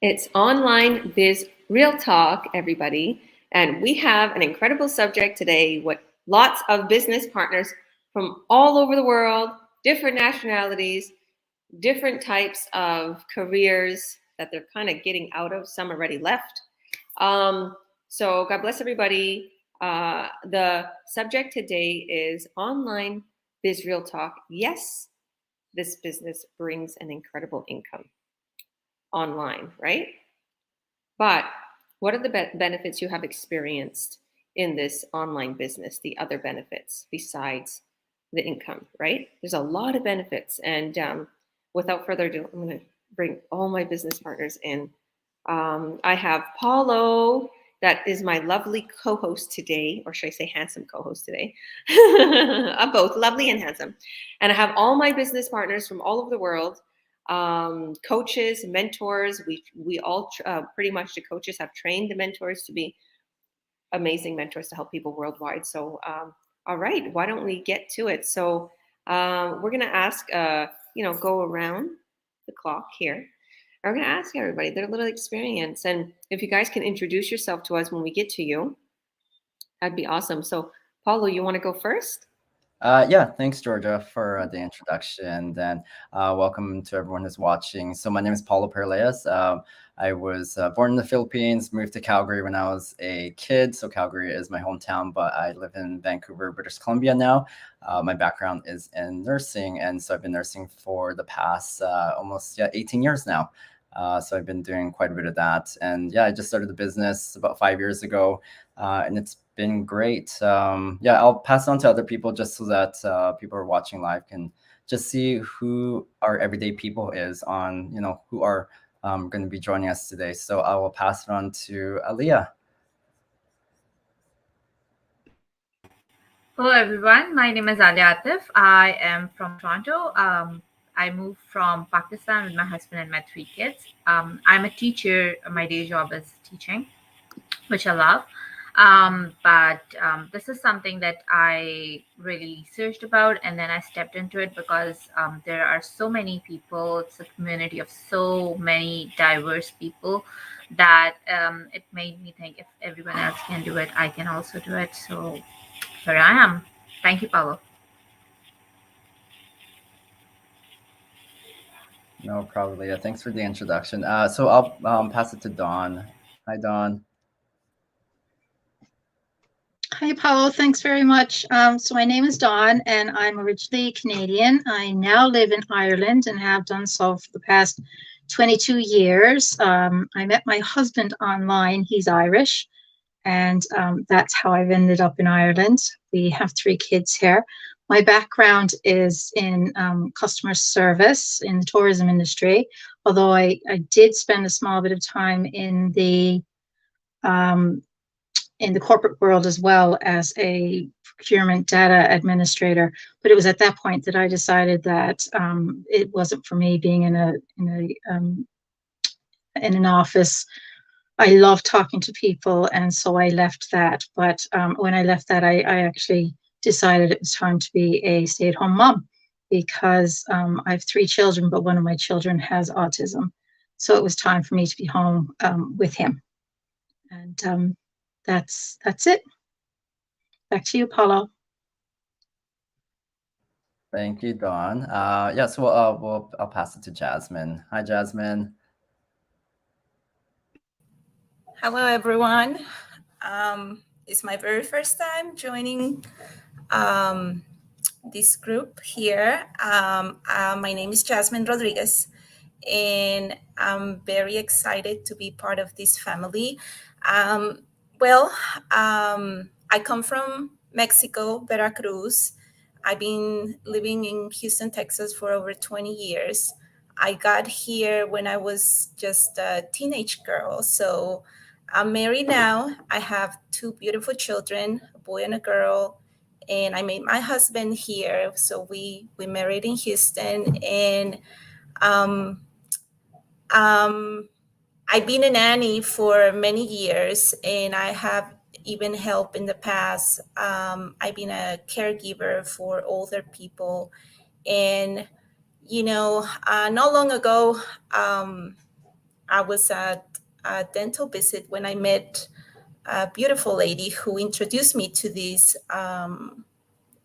It's Online Biz Real Talk, everybody. And we have an incredible subject today with lots of business partners from all over the world, different nationalities, different types of careers that they're kind of getting out of. Some already left. So God bless everybody. The subject today is Online Biz Real Talk. Yes, this business brings an incredible income online, right? But what are the benefits you have experienced in this online business? The other benefits besides the income, right? There's a lot of benefits. And without further ado, I'm going to bring all my business partners in. I have Paulo, that is my lovely co-host today, or should I say handsome co-host today? Both lovely and handsome. And I have all my business partners from all over the world. Coaches, mentors. We all pretty much the coaches have trained the mentors to be amazing mentors to help people worldwide. So, all right, why don't we get to it? So, we're gonna ask, go around the clock here. We're gonna ask everybody their little experience, and if you guys can introduce yourself to us when we get to you, that'd be awesome. So, Paulo, you want to go first? Yeah, thanks, Georgia, for the introduction. And welcome to everyone who's watching. So my name is Paulo Perleas. I was born in the Philippines, moved to Calgary when I was a kid. So Calgary is my hometown, but I live in Vancouver, British Columbia now. My background is in nursing, and so I've been nursing for the past almost 18 years now. So I've been doing quite a bit of that. And yeah, I just started the business about 5 years ago, and it's been great. Yeah, I'll pass on to other people just so that people who are watching live can just see who our everyday people is on, who are going to be joining us today. So I will pass it on to Aliyah. Hello everyone, my name is Alia Atif. I am from Toronto. I moved from Pakistan with my husband and my 3 kids. I'm a teacher. My day job is teaching, which I love. But this is something that I really researched about, and then I stepped into it because there are so many people. It's a community of so many diverse people that it made me think if everyone else can do it, I can also do it. So here I am. Thank you, Paulo. No, probably. Yeah, thanks for the introduction. So I'll pass it to Dawn. Hi, Dawn. Hi, Paulo. Thanks very much. So my name is Dawn, and I'm originally Canadian. I now live in Ireland and have done so for the past 22 years. I met my husband online. He's Irish, and that's how I've ended up in Ireland. We have 3 kids here. My background is in customer service in the tourism industry, although I did spend a small bit of time in the corporate world as well as a procurement data administrator. But it was at that point that I decided that it wasn't for me being in an office. I love talking to people, and so I left that. But when I left that, I actually decided it was time to be a stay-at-home mom because I have 3 children, but one of my children has autism. So it was time for me to be home with him. And that's it. Back to you, Paulo. Thank you, Dawn. Yeah, so I'll pass it to Jasmine. Hi, Jasmine. Hello, everyone. It's my very first time joining this group here. My name is Jasmine Rodriguez, and I'm very excited to be part of this family. I come from Mexico, Veracruz. I've been living in Houston, Texas for over 20 years. I got here when I was just a teenage girl. So I'm married now. I have 2 beautiful children, a boy and a girl. And I met my husband here. So we married in Houston. And I've been a nanny for many years, and I have even helped in the past. I've been a caregiver for older people. And, not long ago, I was at a dental visit when I met a beautiful lady who introduced me to this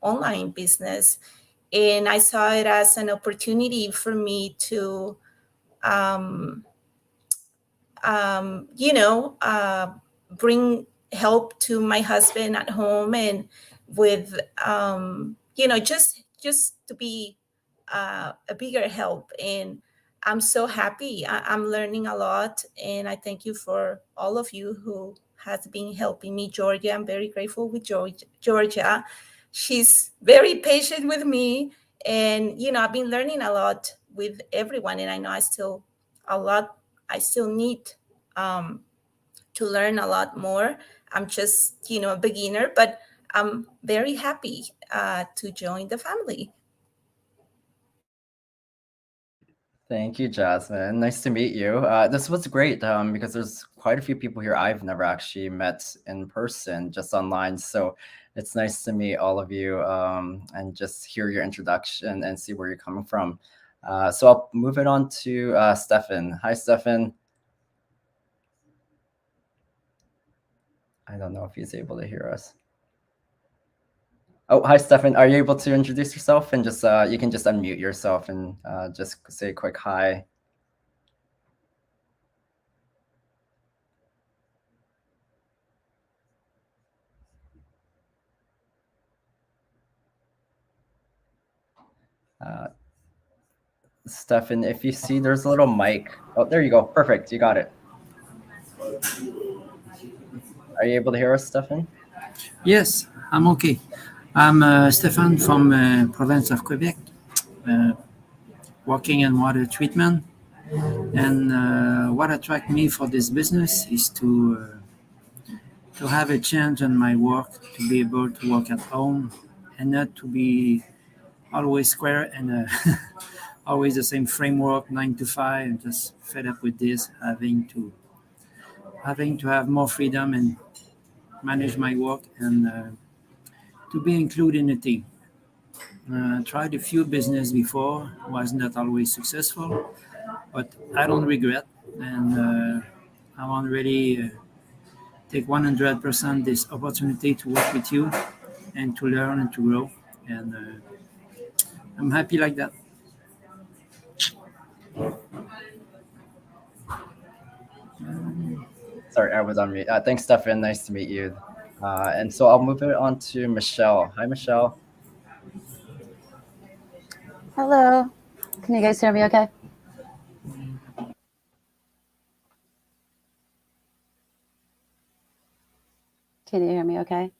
online business. And I saw it as an opportunity for me to, bring help to my husband at home, and with, just to be a bigger help. And I'm so happy. I'm learning a lot, and I thank you for all of you who has been helping me. Georgia, I'm very grateful with Georgia. She's very patient with me, and I've been learning a lot with everyone, and I know I still need to learn a lot more. I'm just a beginner, but I'm very happy to join the family. Thank you, Jasmine. Nice to meet you. This was great because there's quite a few people here I've never actually met in person, just online. So it's nice to meet all of you and just hear your introduction and see where you're coming from. So I'll move it on to Stefan. Hi, Stefan. I don't know if he's able to hear us. Oh, hi, Stefan. Are you able to introduce yourself and just you can just unmute yourself and just say a quick hi. Stefan, if you see there's a little mic. Oh, there you go. Perfect. You got it. Are you able to hear us, Stefan? Yes, I'm okay. I'm Stefan from province of Quebec, working in water treatment. And what attracted me for this business is to have a change in my work, to be able to work at home and not to be always square and always the same framework, 9 to 5, and just fed up with this, having to have more freedom and manage my work and to be included in a team. Tried a few business before, was not always successful, but I don't regret, and I want to really take 100% this opportunity to work with you and to learn and to grow, and I'm happy like that. Sorry, I was on mute. Thanks, Stefan. Nice to meet you. And so I'll move it on to Michelle. Hi, Michelle. Hello. Can you guys hear me okay? Can you hear me okay?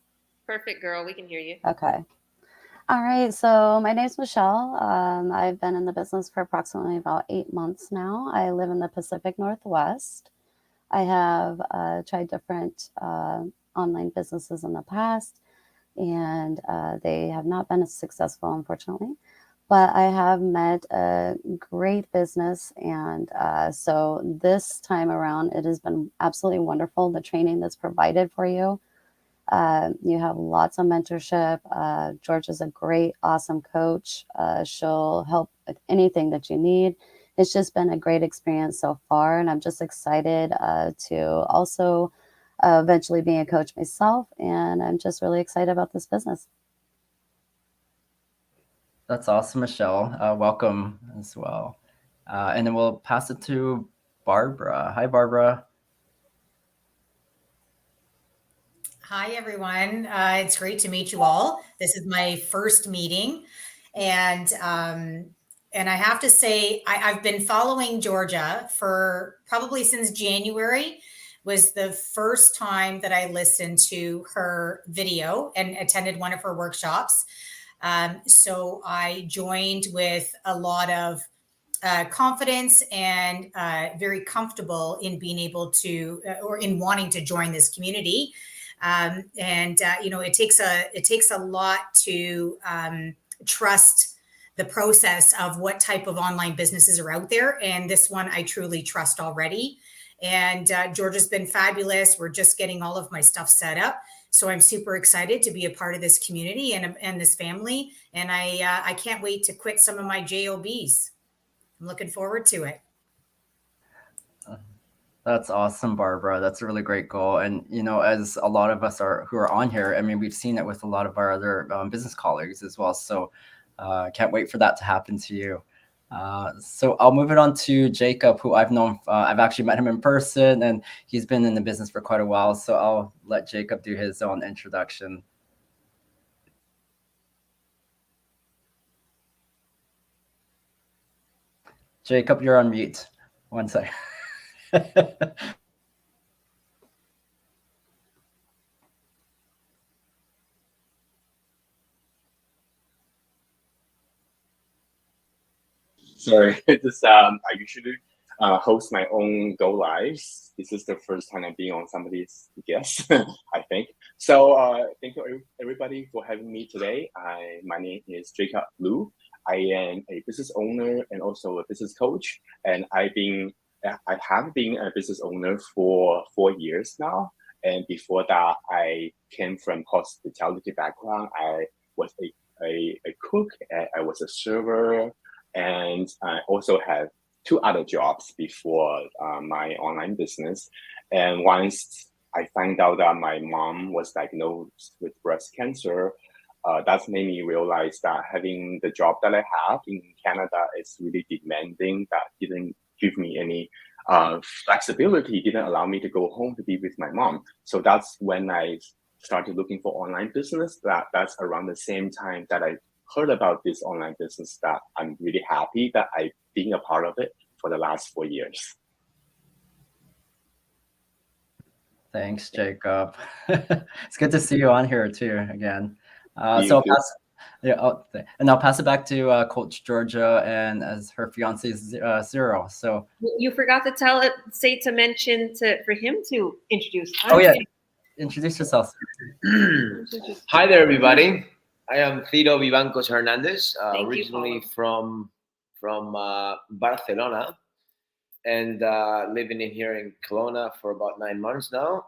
Perfect, girl. We can hear you. Okay. All right. So my name's Michelle. I've been in the business for approximately about 8 months now. I live in the Pacific Northwest. I have tried different online businesses in the past, and they have not been as successful, unfortunately. But I have met a great business, and so this time around, it has been absolutely wonderful. The training that's provided for you. You have lots of mentorship. George is a great, awesome coach. She'll help with anything that you need. It's just been a great experience so far, and I'm just excited to also eventually be a coach myself, and I'm just really excited about this business. That's awesome, Michelle. Welcome as well. And then we'll pass it to Barbara. Hi, Barbara. Hi, everyone. It's great to meet you all. This is my first meeting, and I have to say I've been following Georgia for probably since January. Was the first time that I listened to her video and attended one of her workshops. So I joined with a lot of confidence and very comfortable in being able to or in wanting to join this community. It takes a lot to trust the process of what type of online businesses are out there. And this one I truly trust already. And Georgia's been fabulous. We're just getting all of my stuff set up. So I'm super excited to be a part of this community and this family. And I can't wait to quit some of my JOBs. I'm looking forward to it. That's awesome, Barbara. That's a really great goal. And as a lot of us who are on here, I mean, we've seen it with a lot of our other business colleagues as well. So can't wait for that to happen to you. So I'll move it on to Jacob, who I've known. I've actually met him in person, and he's been in the business for quite a while. So I'll let Jacob do his own introduction. Jacob, you're on mute. One second. Sorry, I usually host my own go lives. This is the first time I'm being on somebody's guest, I think. So thank you everybody for having me today. My name is Jacob Liu. I am a business owner and also a business coach, and I have been a business owner for 4 years now. And before that, I came from hospitality background. I was a cook. I was a server. And I also had 2 other jobs before my online business. And once I found out that my mom was diagnosed with breast cancer, that's made me realize that having the job that I have in Canada is really demanding. That didn't give me any flexibility, didn't allow me to go home to be with my mom. So that's when I started looking for online business. That's around the same time that I heard about this online business that I'm really happy that I've been a part of it for the last 4 years. Thanks, Jacob. It's good to see you on here too again. You So too. I'll pass it back to Coach Georgia and as her fiance Zero. So You forgot to mention for him to introduce. Oh yeah, introduce yourself. Hi there, everybody. I am Ciro Vivancos Hernandez, Thank you, originally from Barcelona, and living in here in Kelowna for about 9 months now.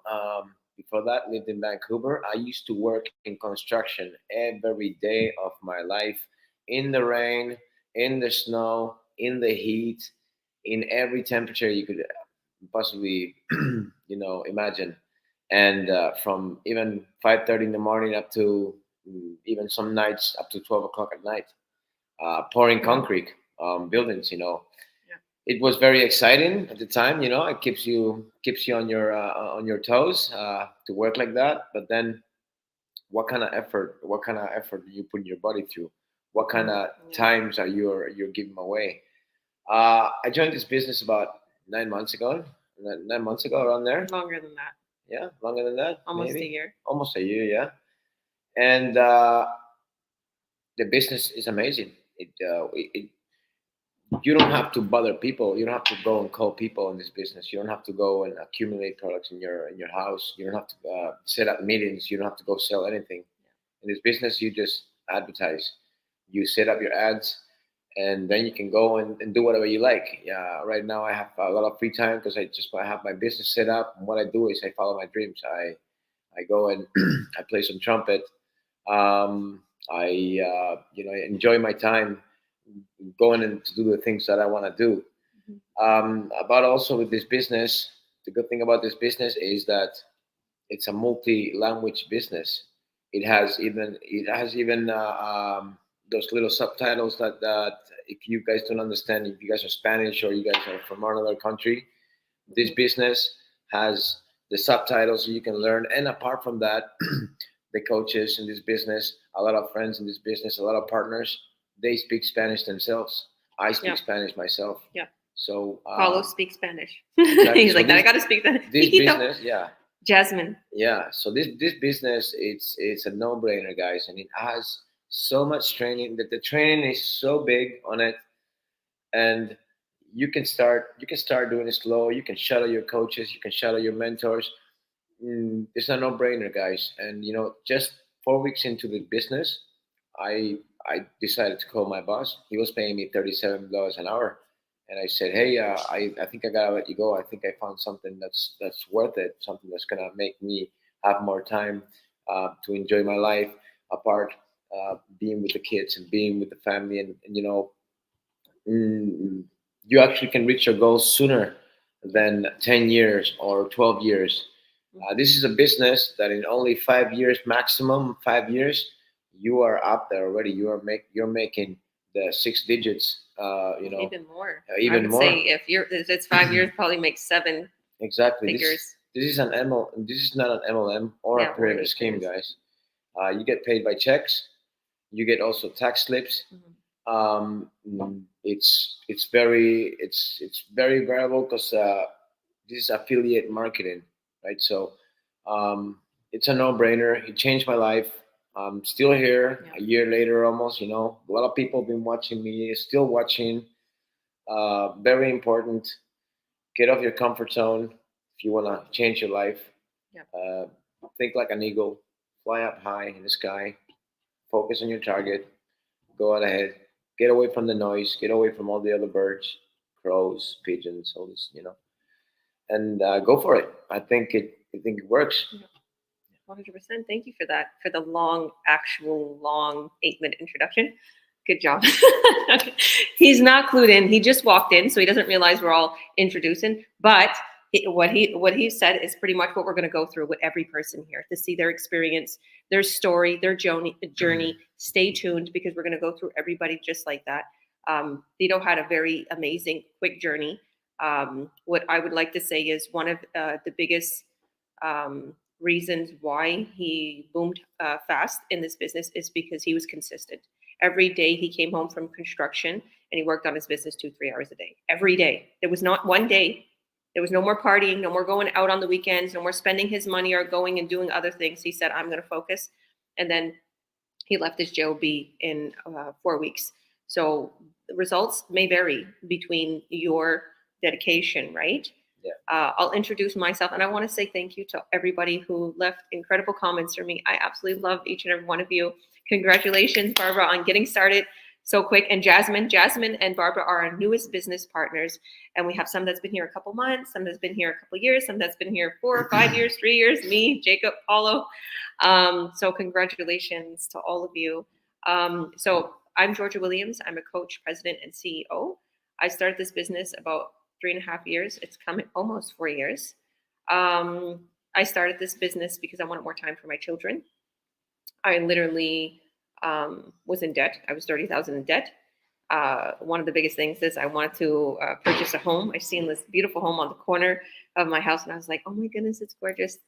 Before that, lived in Vancouver. I used to work in construction every day of my life, in the rain, in the snow, in the heat, in every temperature you could possibly, imagine. And from even 5:30 in the morning up to even some nights up to 12 o'clock at night, pouring concrete buildings. It was very exciting at the time. It keeps you on your toes to work like that. But then, what kind of effort do you put your body through? What kind of times are you're giving away? I joined this business about 9 months ago. 9 months ago, around there. Longer than that. Yeah, longer than that. Almost maybe. a year. Almost a year, yeah. And the business is amazing. You don't have to bother people. You don't have to go and call people in this business. You don't have to go and accumulate products in your house. You don't have to set up meetings. You don't have to go sell anything. In this business, you just advertise. You set up your ads, and then you can go and do whatever you like. Yeah, right now I have a lot of free time because I have my business set up. And what I do is I follow my dreams. I go and I play some trumpet. I enjoy my time going and to do the things that I want to do. But also with this business, the good thing about this business is that it's a multi-language business. It has even those little subtitles that if you guys don't understand, if you guys are Spanish or you guys are from another country, this business has the subtitles so you can learn. And apart from that, the coaches in this business, a lot of friends in this business, a lot of partners, they speak Spanish themselves. I speak Spanish myself. Yeah. So Paulo speaks Spanish. Exactly. He's So like, I gotta speak Spanish. This business, yeah. Jasmine. Yeah. So this business, it's a no-brainer, guys, and it has so much training. That the training is so big on it, and you can start doing it slow. You can shadow your coaches. You can shadow your mentors. It's a no-brainer, guys. And just 4 weeks into the business, I decided to call my boss. He was paying me $37 an hour, and I said, "Hey, I think I gotta let you go. I think I found something that's worth it. Something that's gonna make me have more time to enjoy my life apart, being with the kids and being with the family, and you actually can reach your goals sooner than 10 years or 12 years. This is a business that in only 5 years, maximum 5 years, you are up there already. You're making the 6 digits. Even more. Even I would more. say if it's 5 years, probably makes 7 Exactly. figures. This is an ML. This is not an MLM or Yeah, a pyramid or scheme, anything. guys. You get paid by checks. You get also tax slips. It's very variable because this is affiliate marketing, right? So it's a no-brainer. It changed my life. I'm still here a year later, almost. A lot of people have been watching me, still watching. Very important. Get off your comfort zone if you want to change your life. Think like an eagle, fly up high in the sky, focus on your target, go out ahead, get away from the noise, get away from all the other birds, crows, pigeons, all this, and go for it. I think it works. 100%. Thank you for that, for the long 8-minute introduction. Good job. He's not clued in. He just walked in, so he doesn't realize we're all introducing. But what he said is pretty much what we're going to go through with every person here to see their experience, their story, their journey. Stay tuned because we're going to go through everybody just like that. Vito had a very amazing, quick journey. What I would like to say is one of the biggest reasons why he boomed fast in this business is because he was consistent. Every day he came home from construction and he worked on his business 2-3 hours a day. Every day. There was not one day. There was no more partying, no more going out on the weekends, no more spending his money or going and doing other things. He said, I'm going to focus. And then he left his job in 4 weeks. So the results may vary between your dedication, right? Yeah. I'll introduce myself, and I want to say thank you to everybody who left incredible comments for me. I absolutely love each and every one of you. Congratulations, Barbara, on getting started so quick. And Jasmine and Barbara are our newest business partners. And we have some that's been here a couple months, some that's been here a couple years, some that's been here 4 or 5 years, 3 years, me, Jacob, Paulo. So congratulations to all of you. So I'm Georgia Williams. I'm a coach, president, and CEO. I started this business about 3.5 years. It's coming almost 4 years. I started this business because I wanted more time for my children. I literally was in debt. I was $30,000 in debt. One of the biggest things is I wanted to purchase a home. I seen this beautiful home on the corner of my house, and I was like, oh my goodness, it's gorgeous.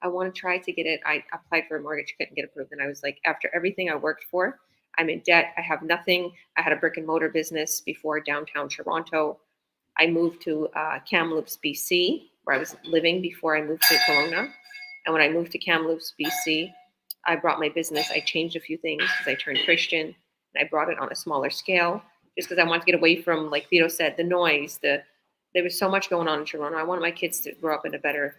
I want to try to get it. I applied for a mortgage, couldn't get approved. And I was like, after everything I worked for, I'm in debt. I have nothing. I had a brick and mortar business before downtown Toronto. I moved to Kamloops, BC, where I was living before I moved to Kelowna. And when I moved to Kamloops, BC, I brought my business. I changed a few things because I turned Christian, and I brought it on a smaller scale just because I wanted to get away from, like Vito said, the noise. There was so much going on in Toronto. I wanted my kids to grow up in a better,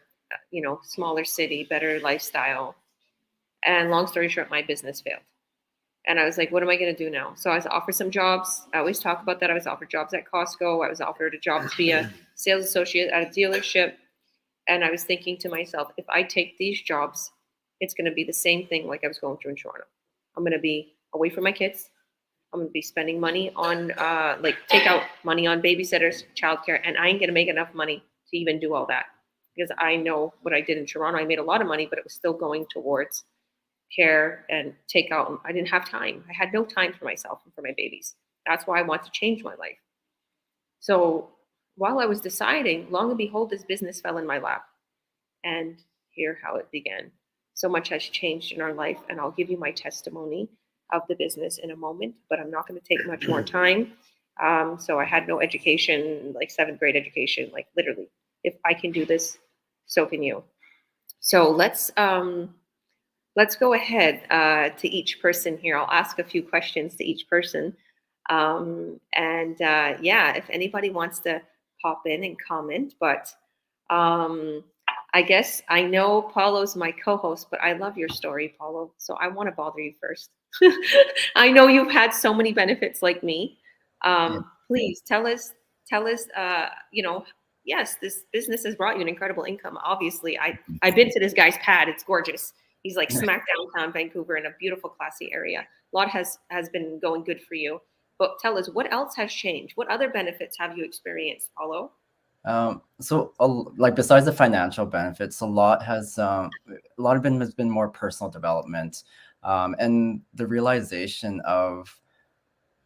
smaller city, better lifestyle. And long story short, my business failed. And I was like, what am I going to do now? So I was offered some jobs. I always talk about that. I was offered jobs at Costco. I was offered a job to be a sales associate at a dealership. And I was thinking to myself, if I take these jobs, it's going to be the same thing like I was going through in Toronto. I'm going to be away from my kids. I'm going to be spending money on, take out money on babysitters, childcare, and I ain't going to make enough money to even do all that. Because I know what I did in Toronto. I made a lot of money, but it was still going towards care and take out. I didn't have time. I had no time for myself and for my babies. That's why I want to change my life. So while I was deciding, long and behold, this business fell in my lap. And hear how it began. So much has changed in our life, and I'll give you my testimony of the business in a moment, but I'm not going to take much more time. So I had no education, like 7th grade education, like literally. If I can do this, so can you. So let's go ahead to each person here. I'll ask a few questions to each person. If anybody wants to pop in and comment, but I guess I know Paulo's my co-host, but I love your story, Paulo. So I want to bother you first. I know you've had so many benefits like me. Please tell us, yes, this business has brought you an incredible income. Obviously, I've been to this guy's pad. It's gorgeous. He's like smack downtown Vancouver in a beautiful, classy area. A lot has been going good for you. But tell us, what else has changed? What other benefits have you experienced, Paulo? Like besides the financial benefits, a lot of it has been more personal development, and the realization of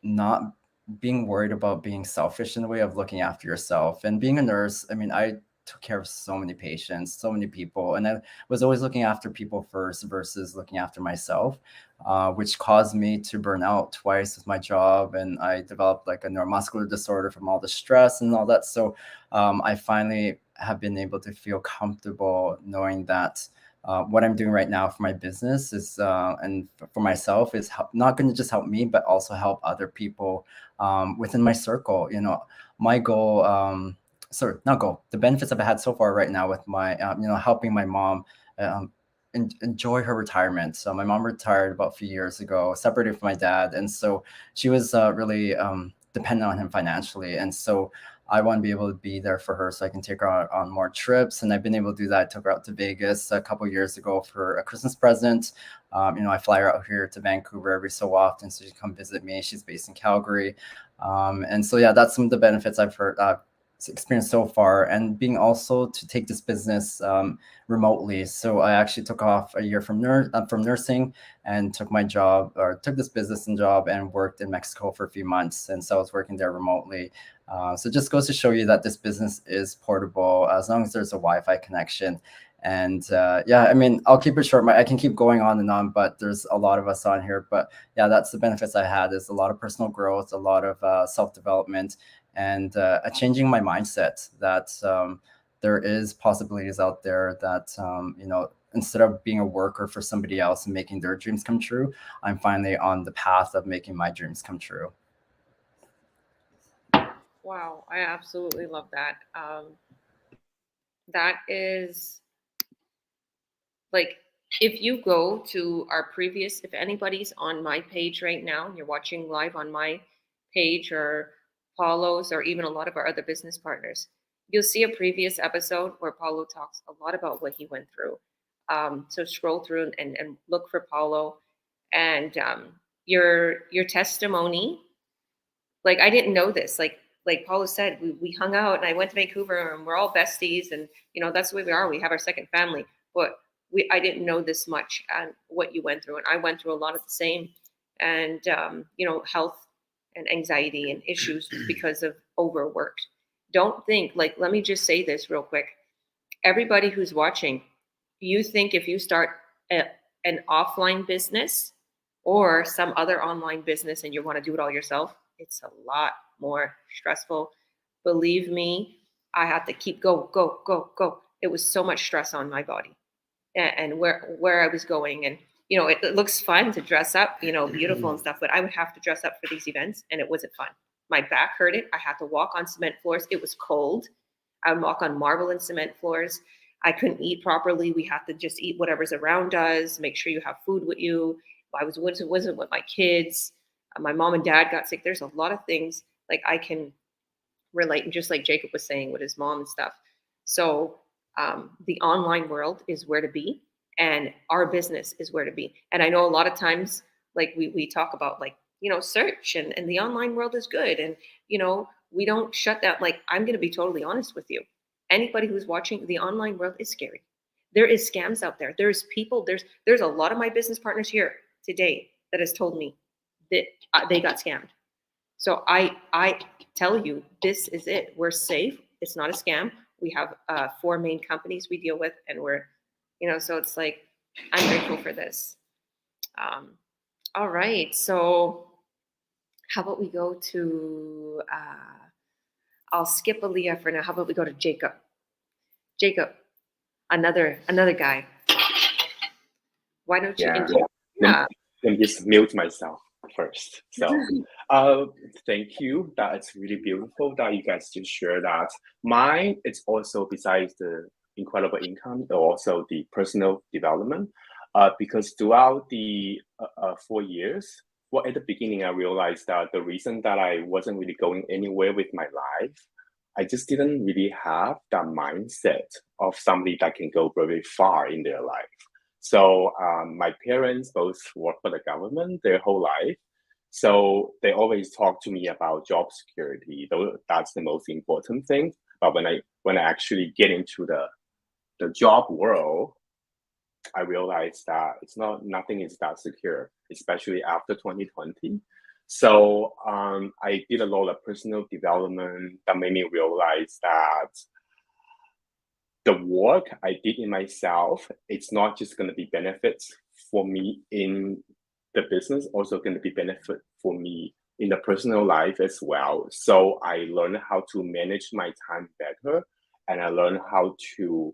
not being worried about being selfish in the way of looking after yourself. And being a nurse, I mean, I took care of so many patients, so many people, and I was always looking after people first versus looking after myself, which caused me to burn out twice with my job. And I developed like a neuromuscular disorder from all the stress and all that. So I finally have been able to feel comfortable knowing that what I'm doing right now for my business is and for myself is not going to just help me, but also help other people within my circle. You know, my goal, sorry, not goal, the benefits I've had so far right now with my, helping my mom enjoy her retirement. So my mom retired about a few years ago, separated from my dad, and so she was really dependent on him financially, and so I want to be able to be there for her so I can take her on more trips. And I've been able to do that. I took her out to Vegas a couple years ago for a Christmas present. I fly her out here to Vancouver every so often so she can come visit me. She's based in Calgary. And so, yeah, that's some of the benefits I've experienced so far. And being also to take this business remotely. So I actually took off a year from nursing and took this business and job and worked in Mexico for a few months. And so I was working there remotely. So it just goes to show you that this business is portable as long as there's a Wi-Fi connection. And I mean, I'll keep it short. I can keep going on and on, but there's a lot of us on here. But yeah, that's the benefits I had, is a lot of personal growth, a lot of self-development, and changing my mindset that there is possibilities out there that, instead of being a worker for somebody else and making their dreams come true, I'm finally on the path of making my dreams come true. Wow, I absolutely love that. That is like, if you go to our previous, if anybody's on my page right now, you're watching live on my page or Paulo's or even a lot of our other business partners, you'll see a previous episode where Paulo talks a lot about what he went through. So scroll through and look for Paulo, and your testimony. Like, I didn't know this. Like Paulo said, we hung out and I went to Vancouver and we're all besties, and that's the way we are. We have our second family, but I didn't know this much and what you went through, and I went through a lot of the same, and health and anxiety and issues because of overworked. Don't think, like, let me just say this real quick. Everybody who's watching, you think if you start an offline business or some other online business and you want to do it all yourself, it's a lot more stressful. Believe me, I had to keep go. It was so much stress on my body and where I was going. And, it looks fun to dress up, beautiful and stuff, but I would have to dress up for these events and it wasn't fun. My back hurted. I had to walk on cement floors. It was cold. I would walk on marble and cement floors. I couldn't eat properly. We have to just eat whatever's around us. Make sure you have food with you. I wasn't with my kids. My mom and dad got sick. There's a lot of things like I can relate, and just like Jacob was saying with his mom and stuff. So the online world is where to be, and our business is where to be. And I know a lot of times, like we talk about, like, search and the online world is good, and we don't shut that. Like, I'm going to be totally honest with you. Anybody who's watching, the online world is scary. There is scams out there. There's people. There's a lot of my business partners here today that has told me that they got scammed. So I tell you, this is it. We're safe. It's not a scam. We have 4 main companies we deal with, and we're, so it's like, I'm grateful for this. All right. So how about we go to, I'll skip Aaliyah for now. How about we go to Jacob? Jacob, another guy. Why don't you? Let me just mute myself first. So thank you. That's really beautiful that you guys just share that. Mine, it's also, besides the incredible income, also the personal development. Because throughout the 4 years, well, at the beginning, I realized that the reason that I wasn't really going anywhere with my life, I just didn't really have that mindset of somebody that can go very far in their life. So my parents both work for the government their whole life. So they always talk to me about job security. That's the most important thing. But when I actually get into the job world, I realized that nothing is that secure, especially after 2020. So I did a lot of personal development that made me realize that the work I did in myself, it's not just going to be benefits for me in the business, also going to be benefit for me in the personal life as well. So I learned how to manage my time better, and I learned how to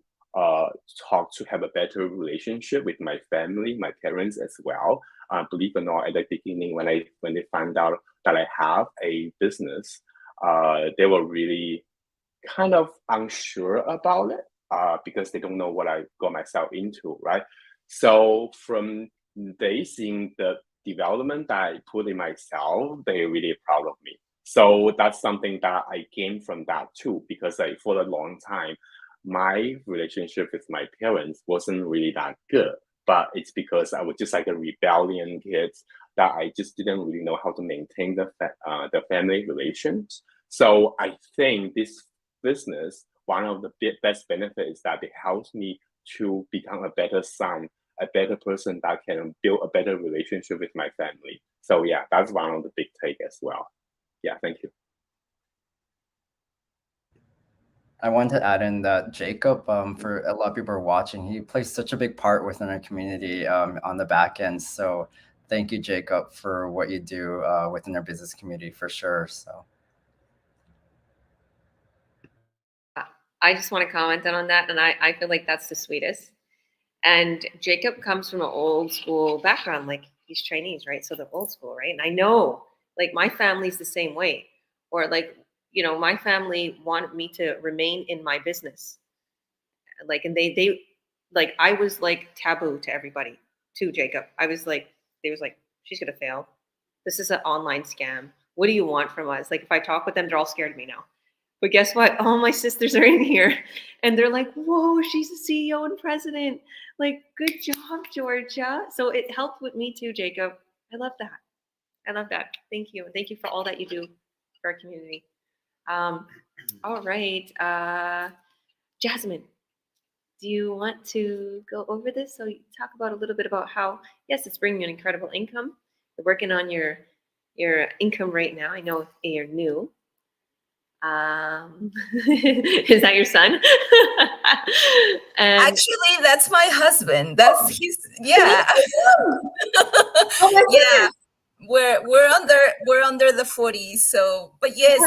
have a better relationship with my family, my parents as well. Believe it or not, at the beginning, when they found out that I have a business, they were really kind of unsure about it because they don't know what I got myself into, right? So from they seeing the development that I put in myself, they're really proud of me. So that's something that I gained from that too, because for a long time, my relationship with my parents wasn't really that good. But it's because I was just like a rebellion kid that I just didn't really know how to maintain the family relations. So I think this business, one of the best benefits is that it helps me to become a better son, a better person that can build a better relationship with my family. So yeah, that's one of the big take as well. Yeah, thank you. I want to add in that Jacob, for a lot of people are watching, he plays such a big part within our community on the back end. So thank you, Jacob, for what you do within our business community for sure. So I just want to comment on that, and I feel like that's the sweetest. And Jacob comes from an old school background, like he's Chinese, right? So the old school, right? And I know, like my family's the same way, or like my family wanted me to remain in my business, like, and they like I was like taboo to everybody, to Jacob. I was like, they was like, she's gonna fail. This is an online scam. What do you want from us? Like if I talk with them, they're all scared of me now. But guess what? All my sisters are in here and they're like, whoa, she's a CEO and president. Like, good job, Georgia. So it helped with me too, Jacob. I love that. I love that. Thank you. Thank you for all that you do for our community. All right. Jasmine, do you want to go over this? So you talk about a little bit about how, yes, it's bringing you an incredible income. You're working on your income right now. I know you're new. Is that your son? And Actually, that's my husband. That's his. Yeah. oh Yeah. We're under the 40s. So, but yes,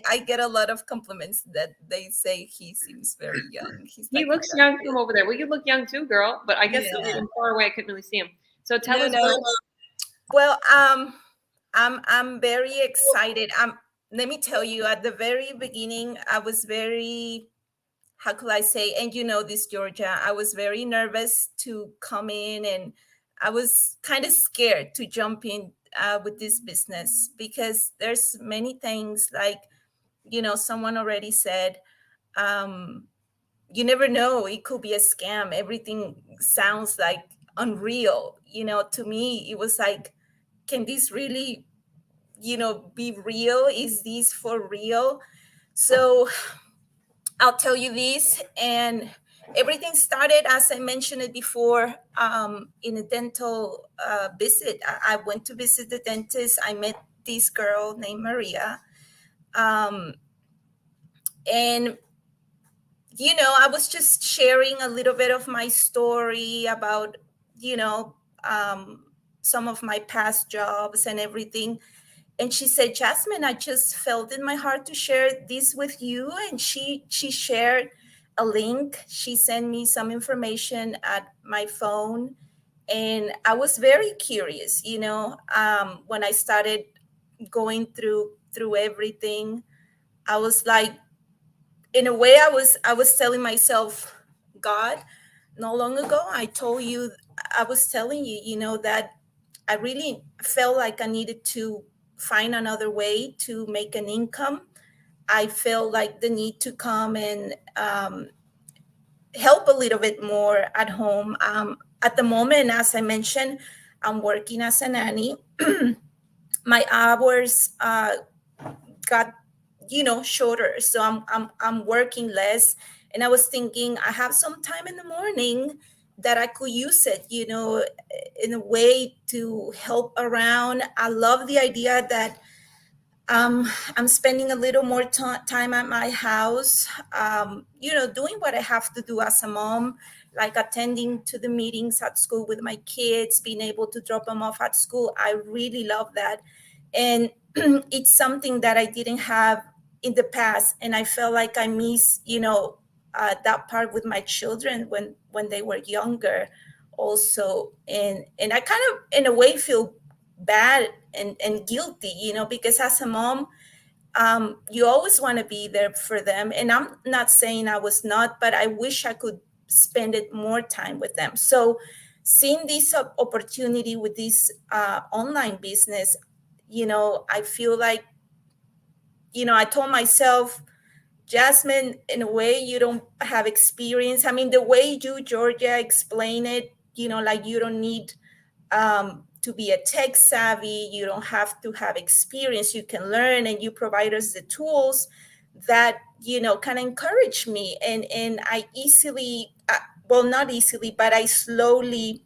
I get a lot of compliments that they say he seems very young. He looks young from over there. Well, you look young too, girl. But I guess from far away, I couldn't really see him. So tell us. Well, I'm very excited. Let me tell you, at the very beginning, I was very, how could I say, and you know this, Georgia, I was very nervous to come in, and I was kind of scared to jump in with this business because there's many things like, someone already said, you never know, it could be a scam. Everything sounds like unreal. To me, it was like, can this really be real? Is this for real? So I'll tell you this, and everything started, as I mentioned it before, in a dental visit. I went to visit the dentist. I met this girl named Maria, and I was just sharing a little bit of my story about some of my past jobs and everything. And she said, Jasmine, I just felt in my heart to share this with you. And she shared a link. She sent me some information at my phone. And I was very curious, when I started going through everything. I was like, in a way, I was telling myself, God, not long ago, I was telling you, that I really felt like I needed to find another way to make an income. I felt like the need to come and help a little bit more at home. At the moment, as I mentioned, I'm working as a nanny. My hours got, shorter. So I'm working less. And I was thinking I have some time in the morning that I could use it, in a way to help around. I love the idea that I'm spending a little more time at my house, doing what I have to do as a mom, like attending to the meetings at school with my kids, being able to drop them off at school. I really love that. And it's something that I didn't have in the past. And I felt like I miss, that part with my children when they were younger also. And I kind of, in a way, feel bad and guilty, because as a mom, you always want to be there for them. And I'm not saying I was not, but I wish I could spend it more time with them. So seeing this opportunity with this online business, I feel like, I told myself, Jasmine, in a way, you don't have experience. I mean, the way you, Georgia, explain it, like you don't need to be a tech savvy. You don't have to have experience. You can learn, and you provide us the tools that, kind of encourage me. And I easily, well, not easily, but I slowly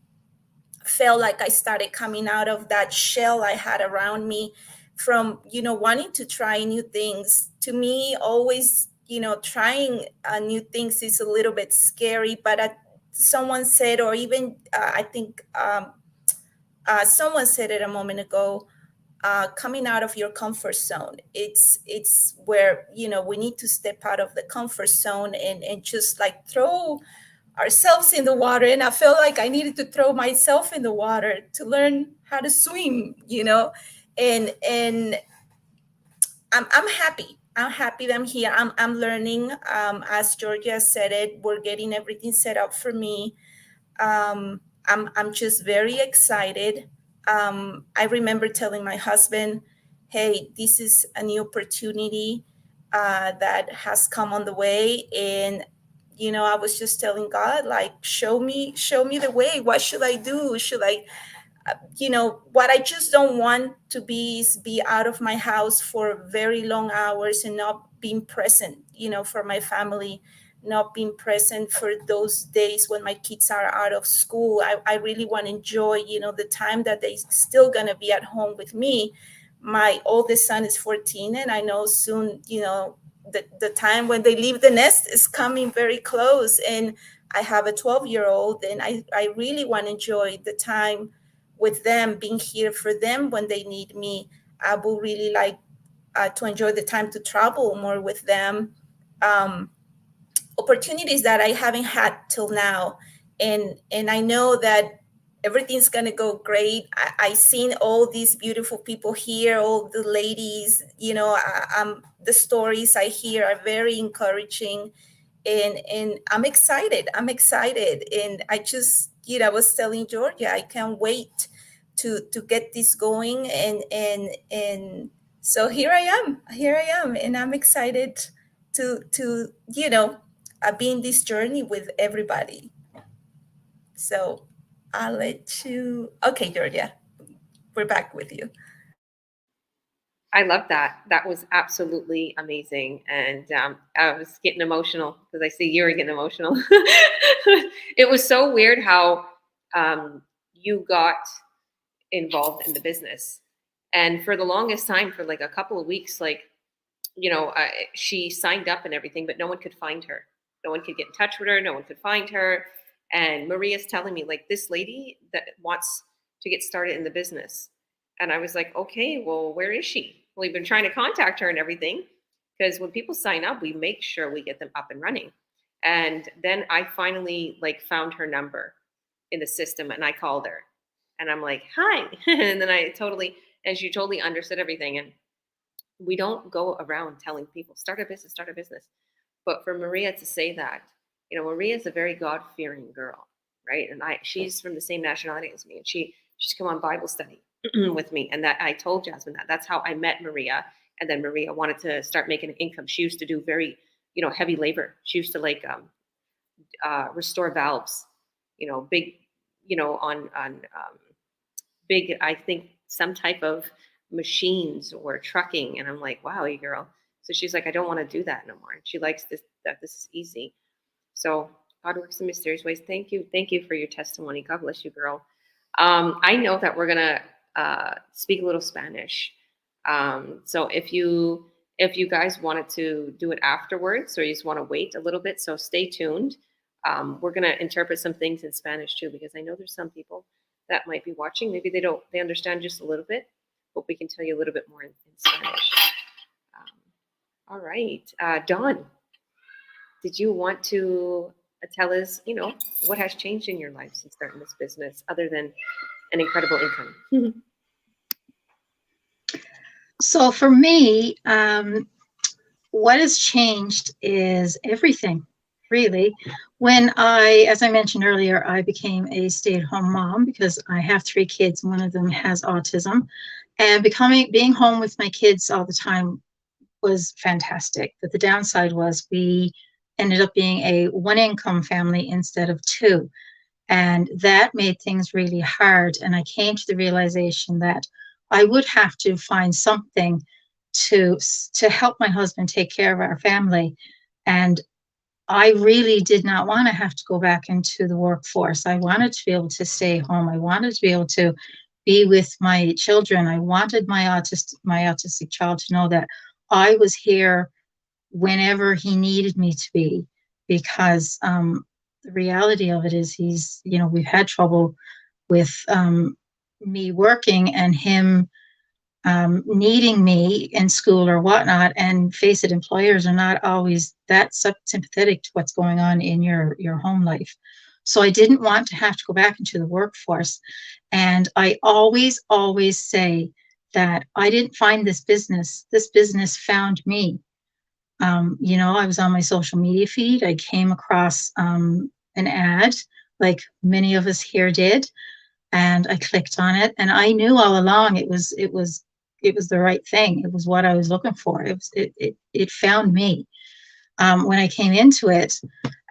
felt like I started coming out of that shell I had around me from, wanting to try new things. To me, always, trying new things is a little bit scary, but someone said, or even I think someone said it a moment ago, coming out of your comfort zone. It's where, we need to step out of the comfort zone and just like throw ourselves in the water. And I felt like I needed to throw myself in the water to learn how to swim, and I'm happy. I'm happy that I'm here. I'm learning. As Georgia said it, we're getting everything set up for me. I'm just very excited. I remember telling my husband, "Hey, this is a new opportunity that has come on the way." And I was just telling God, like, show me the way. What should I do? Should I, what I just don't want to be is be out of my house for very long hours and not being present, for my family, not being present for those days when my kids are out of school. I really want to enjoy, the time that they still going to be at home with me. My oldest son is 14, and I know soon, the time when they leave the nest is coming very close. And I have a 12-year-old, and I really want to enjoy the time with them, being here for them when they need me. I would really like to enjoy the time to travel more with them. Opportunities that I haven't had till now. And I know that everything's gonna go great. I seen all these beautiful people here, all the ladies, the stories I hear are very encouraging, and I'm excited. And I just, I was telling Georgia, I can't wait to get this going. And so here I am, and I'm excited to be in this journey with everybody. So I'll let you. Okay, Georgia, we're back with you. I love that. That was absolutely amazing. And I was getting emotional because I see you were getting emotional. It was so weird how you got involved in the business. And for the longest time, for like a couple of weeks, like, she signed up and everything, but no one could find her. No one could get in touch with her. No one could find her. And Maria's telling me, like, this lady that wants to get started in the business. And I was like, okay, well, where is she? Well, we've been trying to contact her and everything, because when people sign up, we make sure we get them up and running. And then I finally found her number in the system, and I called her, and I'm like, hi. And then and she totally understood everything. And we don't go around telling people, start a business. But for Maria to say that, Maria is a very God-fearing girl, right? And she's from the same nationality as me, and she's come on Bible study with me. And that I told Jasmine that's how I met Maria. And then Maria wanted to start making an income. She used to do very, heavy labor. She used to restore valves, big, on big, I think some type of machines or trucking. And I'm like, wow, you girl. So she's like, I don't want to do that no more. And she likes this, that this is easy. So God works in mysterious ways. Thank you. Thank you for your testimony. God bless you, girl. I know that we're going to speak a little Spanish. So if you guys wanted to do it afterwards, or you just want to wait a little bit, so stay tuned. We're going to interpret some things in Spanish too, because I know there's some people that might be watching. Maybe they understand just a little bit, but we can tell you a little bit more in Spanish. All right. Dawn, did you want to tell us, what has changed in your life since starting this business, other than an incredible income? So for me, what has changed is everything, really. When as I mentioned earlier, I became a stay-at-home mom because I have 3 kids. One of them has autism, and being home with my kids all the time was fantastic. But the downside was we ended up being a 1-income family instead of 2. And that made things really hard. And I came to the realization that I would have to find something to help my husband take care of our family. And I really did not want to have to go back into the workforce. I wanted to be able to stay home. I wanted to be able to be with my children. I wanted my autistic child to know that I was here whenever he needed me to be, because the reality of it is we've had trouble with me working and him needing me in school or whatnot. And face it, employers are not always that sympathetic to what's going on in your home life. So I didn't want to have to go back into the workforce. And I always say that I didn't find this business. This business found me. I was on my social media feed. I came across an ad, like many of us here did, and I clicked on it. And I knew all along it was the right thing. It was what I was looking for. It found me. When I came into it,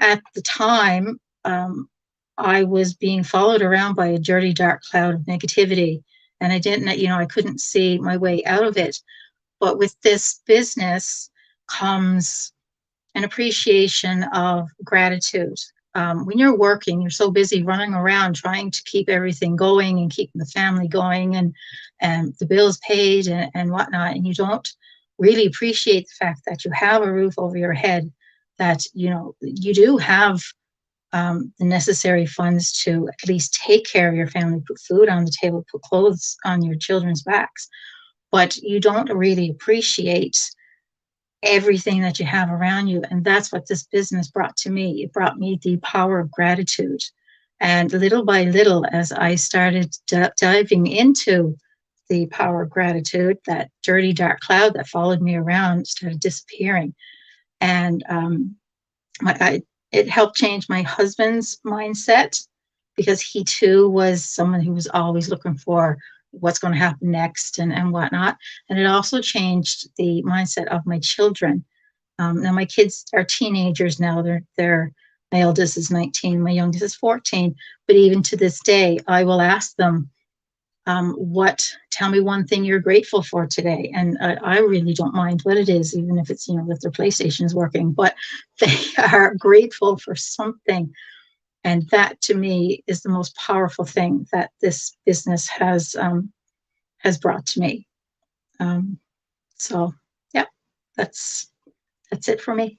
at the time, I was being followed around by a dirty, dark cloud of negativity, and I couldn't see my way out of it. But with this business comes an appreciation of gratitude. When you're working, you're so busy running around trying to keep everything going and keeping the family going and the bills paid and whatnot, and you don't really appreciate the fact that you have a roof over your head, that you do have the necessary funds to at least take care of your family, put food on the table, put clothes on your children's backs, but you don't really appreciate everything that you have around you. And that's what this business brought to me. It brought me the power of gratitude. And little by little, as I started diving into the power of gratitude, that dirty, dark cloud that followed me around started disappearing. And it helped change my husband's mindset, because he too was someone who was always looking for what's going to happen next and whatnot. And it also changed the mindset of my children. Now my kids are teenagers now. My eldest is 19, my youngest is 14. But even to this day, I will ask them, tell me one thing you're grateful for today. And I really don't mind what it is, even if it's, that their PlayStation is working, but they are grateful for something. And that to me is the most powerful thing that this business has brought to me. So yeah, that's it for me.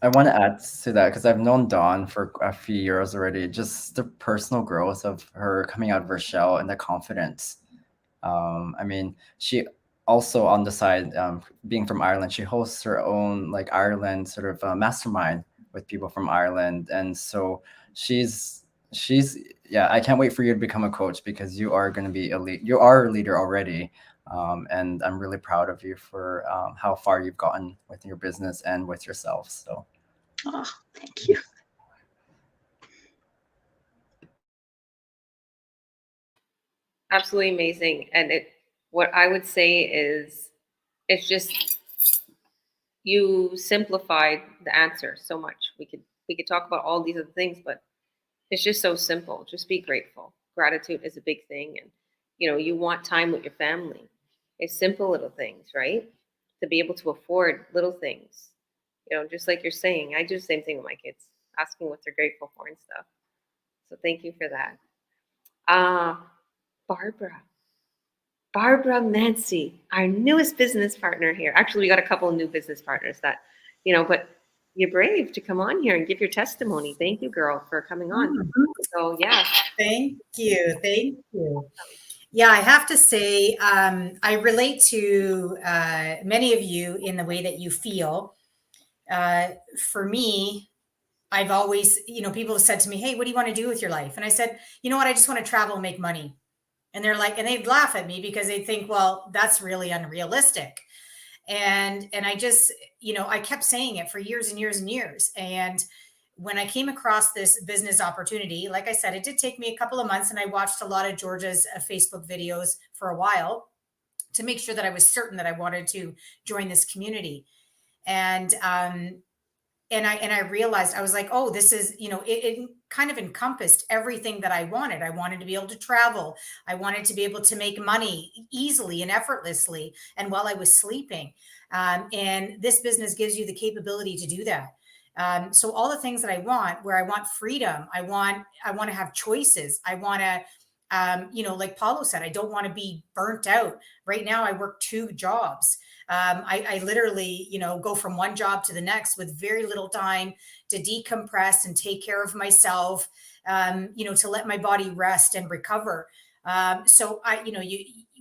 I want to add to that because I've known Dawn for a few years already. Just the personal growth of her coming out of her shell and the confidence. She also on the side, being from Ireland, she hosts her own Ireland sort of mastermind with people from Ireland, and so she's I can't wait for you to become a coach, because you are going to be you are a leader already. And I'm really proud of you for how far you've gotten with your business and with yourself. So, thank you. Absolutely amazing. And what I would say is, it's just, you simplified the answer so much. We could talk about all these other things, but it's just so simple. Just be grateful. Gratitude is a big thing, and you want time with your family. It's simple little things, right? To be able to afford little things. You know, just like you're saying, I do the same thing with my kids, asking what they're grateful for and stuff. So thank you for that. Barbara Mancy, our newest business partner here. Actually, we got a couple of new business partners that, you know, but you're brave to come on here and give your testimony. Thank you, girl, for coming on. So yeah. Thank you. Thank you. Yeah, I have to say, I relate to many of you in the way that you feel. For me, I've always, you know, people have said to me, hey, what do you want to do with your life? And I said, you know what? I just want to travel and make money. And they're like, and they'd laugh at me because they think, well, that's really unrealistic. And I just, you know, I kept saying it for years and years and years. And when I came across this business opportunity, like I said, it did take me a couple of months, and I watched a lot of Georgia's Facebook videos for a while to make sure that I was certain that I wanted to join this community. And I realized, I was like, oh, this is, you know, it kind of encompassed everything that I wanted. I wanted to be able to travel. I wanted to be able to make money easily and effortlessly, and while I was sleeping. And this business gives you the capability to do that. So all the things that I want, where I want freedom, I want to have choices. I want to, you know, like Paulo said, I don't want to be burnt out. Right now, I work 2 jobs. I literally, you know, go from one job to the next with very little time to decompress and take care of myself, you know, to let my body rest and recover. So you know,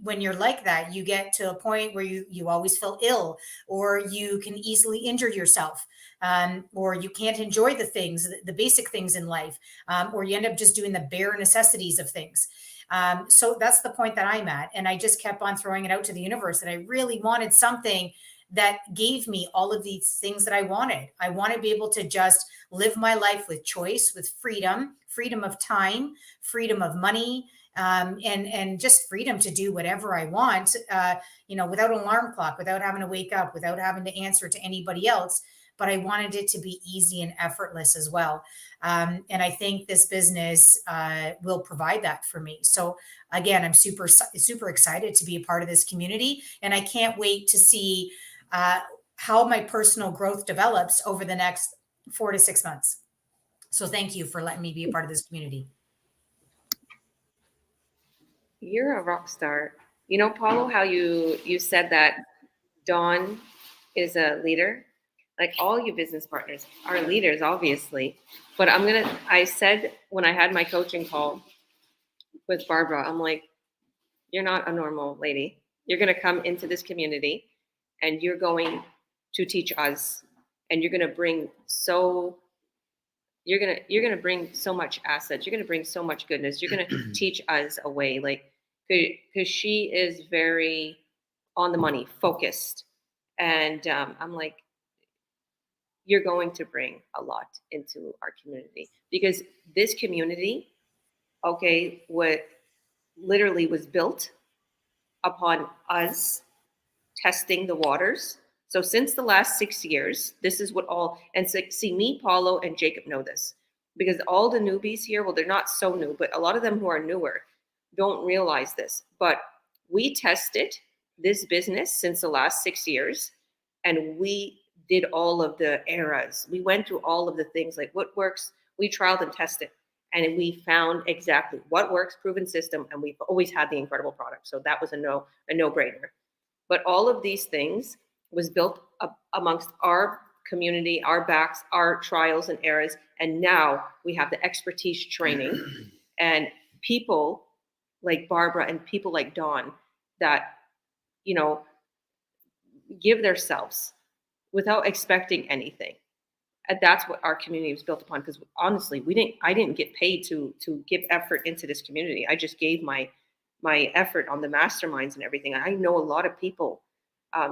when you're like that, you get to a point where you always feel ill, or you can easily injure yourself, or you can't enjoy the things, the basic things in life, or you end up just doing the bare necessities of things. So that's the point that I'm at. And I just kept on throwing it out to the universe that I really wanted something that gave me all of these things that I wanted. I want to be able to just live my life with choice, with freedom of time, freedom of money, and just freedom to do whatever I want, you know, without an alarm clock, without having to wake up, without having to answer to anybody else. But I wanted it to be easy and effortless as well. And I think this business will provide that for me. So again, I'm super excited to be a part of this community. And I can't wait to see how my personal growth develops over the next 4 to 6 months. So thank you for letting me be a part of this community. You're a rock star. You know, Paulo, how you said that Dawn is a leader. Like, all you business partners are leaders, obviously. But I said when I had my coaching call with Barbara, I'm like, you're not a normal lady. You're going to come into this community and you're going to teach us, and you're going to bring you're going to bring so much assets. You're going to bring so much goodness. You're going to teach us a way, like, because she is very on the money, focused. And I'm like, you're going to bring a lot into our community, because this community, okay, what literally was built upon us testing the waters. So since the last 6 years, this is what all, and see, me, Paulo, and Jacob know this, because all the newbies here, well, they're not so new, but a lot of them who are newer don't realize this. But we tested this business since the last 6 years, and we did all of the eras. We went through all of the things, like what works. We trialed and tested, and we found exactly what works, proven system, and we've always had the incredible product. So that was a no-brainer. But all of these things was built up amongst our community, our backs, our trials and errors, and now we have the expertise training and people like Barbara and people like Dawn that, you know, give themselves without expecting anything. And that's what our community was built upon. Because honestly, I didn't get paid to give effort into this community. I just gave my effort on the masterminds and everything. And I know a lot of people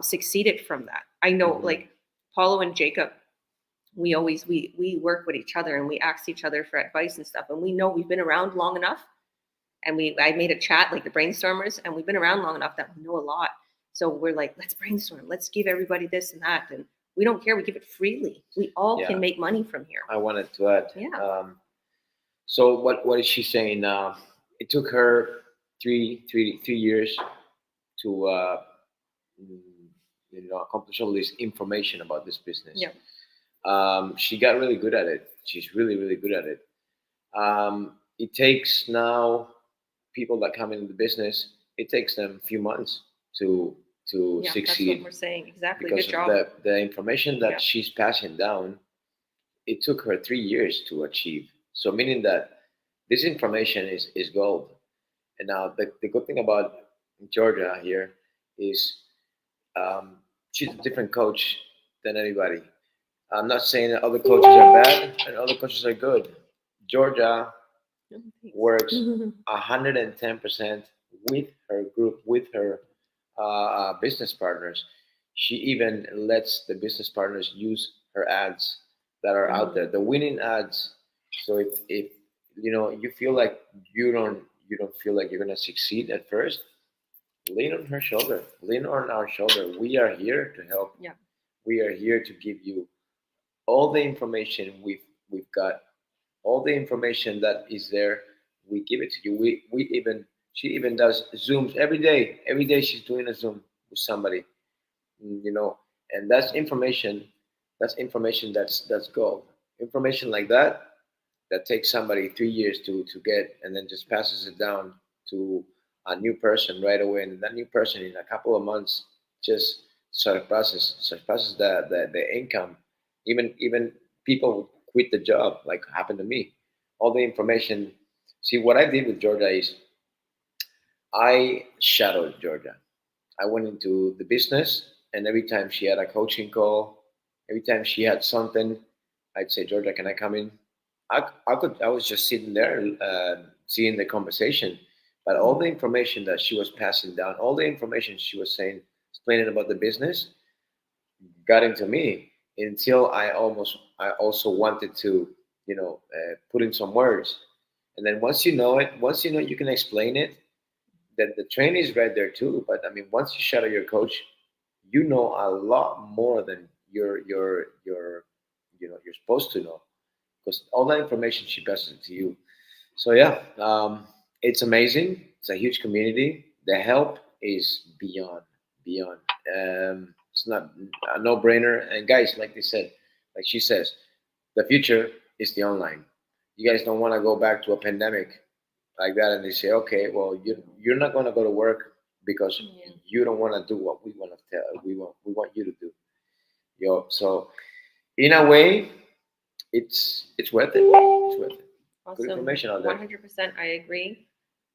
succeeded from that. I know, like Paulo and Jacob, we work with each other and we ask each other for advice and stuff. And we know we've been around long enough. And I made a chat, like the brainstormers, and we've been around long enough that we know a lot. So we're like, let's brainstorm. Let's give everybody this and that. And we don't care. We give it freely. We all can make money from here. I wanted to add. Yeah. So what is she saying? It took her three years to accomplish all this information about this business. Yeah. She got really good at it. She's really, really good at it. It takes now people that come into the business. It takes them a few months to Yeah, succeed. that's what we're saying. Exactly. Because Good job. of the information that Yeah. she's passing down, it took her 3 years to achieve. So meaning that this information is gold. And now the good thing about Georgia here is she's a different coach than anybody. I'm not saying that other coaches are bad and other coaches are good. Georgia works 110% with her group, with her business partners. She even lets the business partners use her ads that are out there, the winning ads. So if you feel like you don't feel like you're gonna succeed at first, lean on her shoulder, lean on our shoulder. We are here to help. Yeah. We are here to give you all the information we've got, all the information that is there. We give it to you. We even she even does Zooms every day. Every day she's doing a Zoom with somebody, and that's information. That's information that's gold. Information like that takes somebody 3 years to get, and then just passes it down to a new person right away, and that new person in a couple of months just surpasses the income. Even people quit the job, like happened to me. All the information. See, what I did with Georgia is I shadowed Georgia. I went into the business, and every time she had a coaching call, every time she had something, I'd say, Georgia, can I come in? I was just sitting there, seeing the conversation, but all the information that she was passing down, all the information she was saying, explaining about the business, got into me until I also wanted to, put in some words, and then once you know it, once you know you can explain it, then the training is right there too. But I mean, once you shadow your coach, you know a lot more than you're supposed to know, because all that information she passes it to you. So yeah, it's amazing. It's a huge community. The help is beyond. It's not a no-brainer. And guys, like they said, like she says, the future is the online. You guys don't want to go back to a pandemic like that, and they say, okay, well, you're not going to go to work because you don't want to do what we want to tell. We want you to do. So in a way, it's worth it. It's worth it. Awesome. Good information out there. 100%. I agree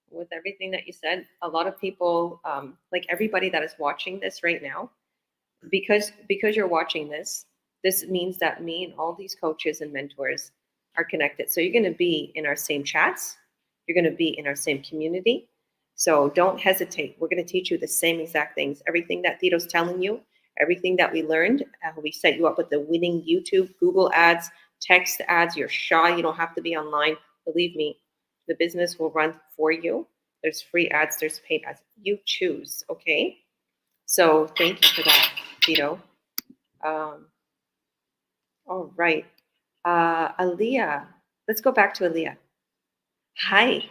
with everything that you said. A lot of people, like everybody that is watching this right now, because you're watching this means that me and all these coaches and mentors are connected. So you're going to be in our same chats. You're going to be in our same community. So don't hesitate. We're going to teach you the same exact things. Everything that Tito's telling you, everything that we learned, we set you up with the winning YouTube, Google ads, text ads. You're shy. You don't have to be online. Believe me, the business will run for you. There's free ads. There's paid ads. You choose. Okay. So thank you for that, Tito. All right. Aaliyah. Let's go back to Aaliyah. Hi.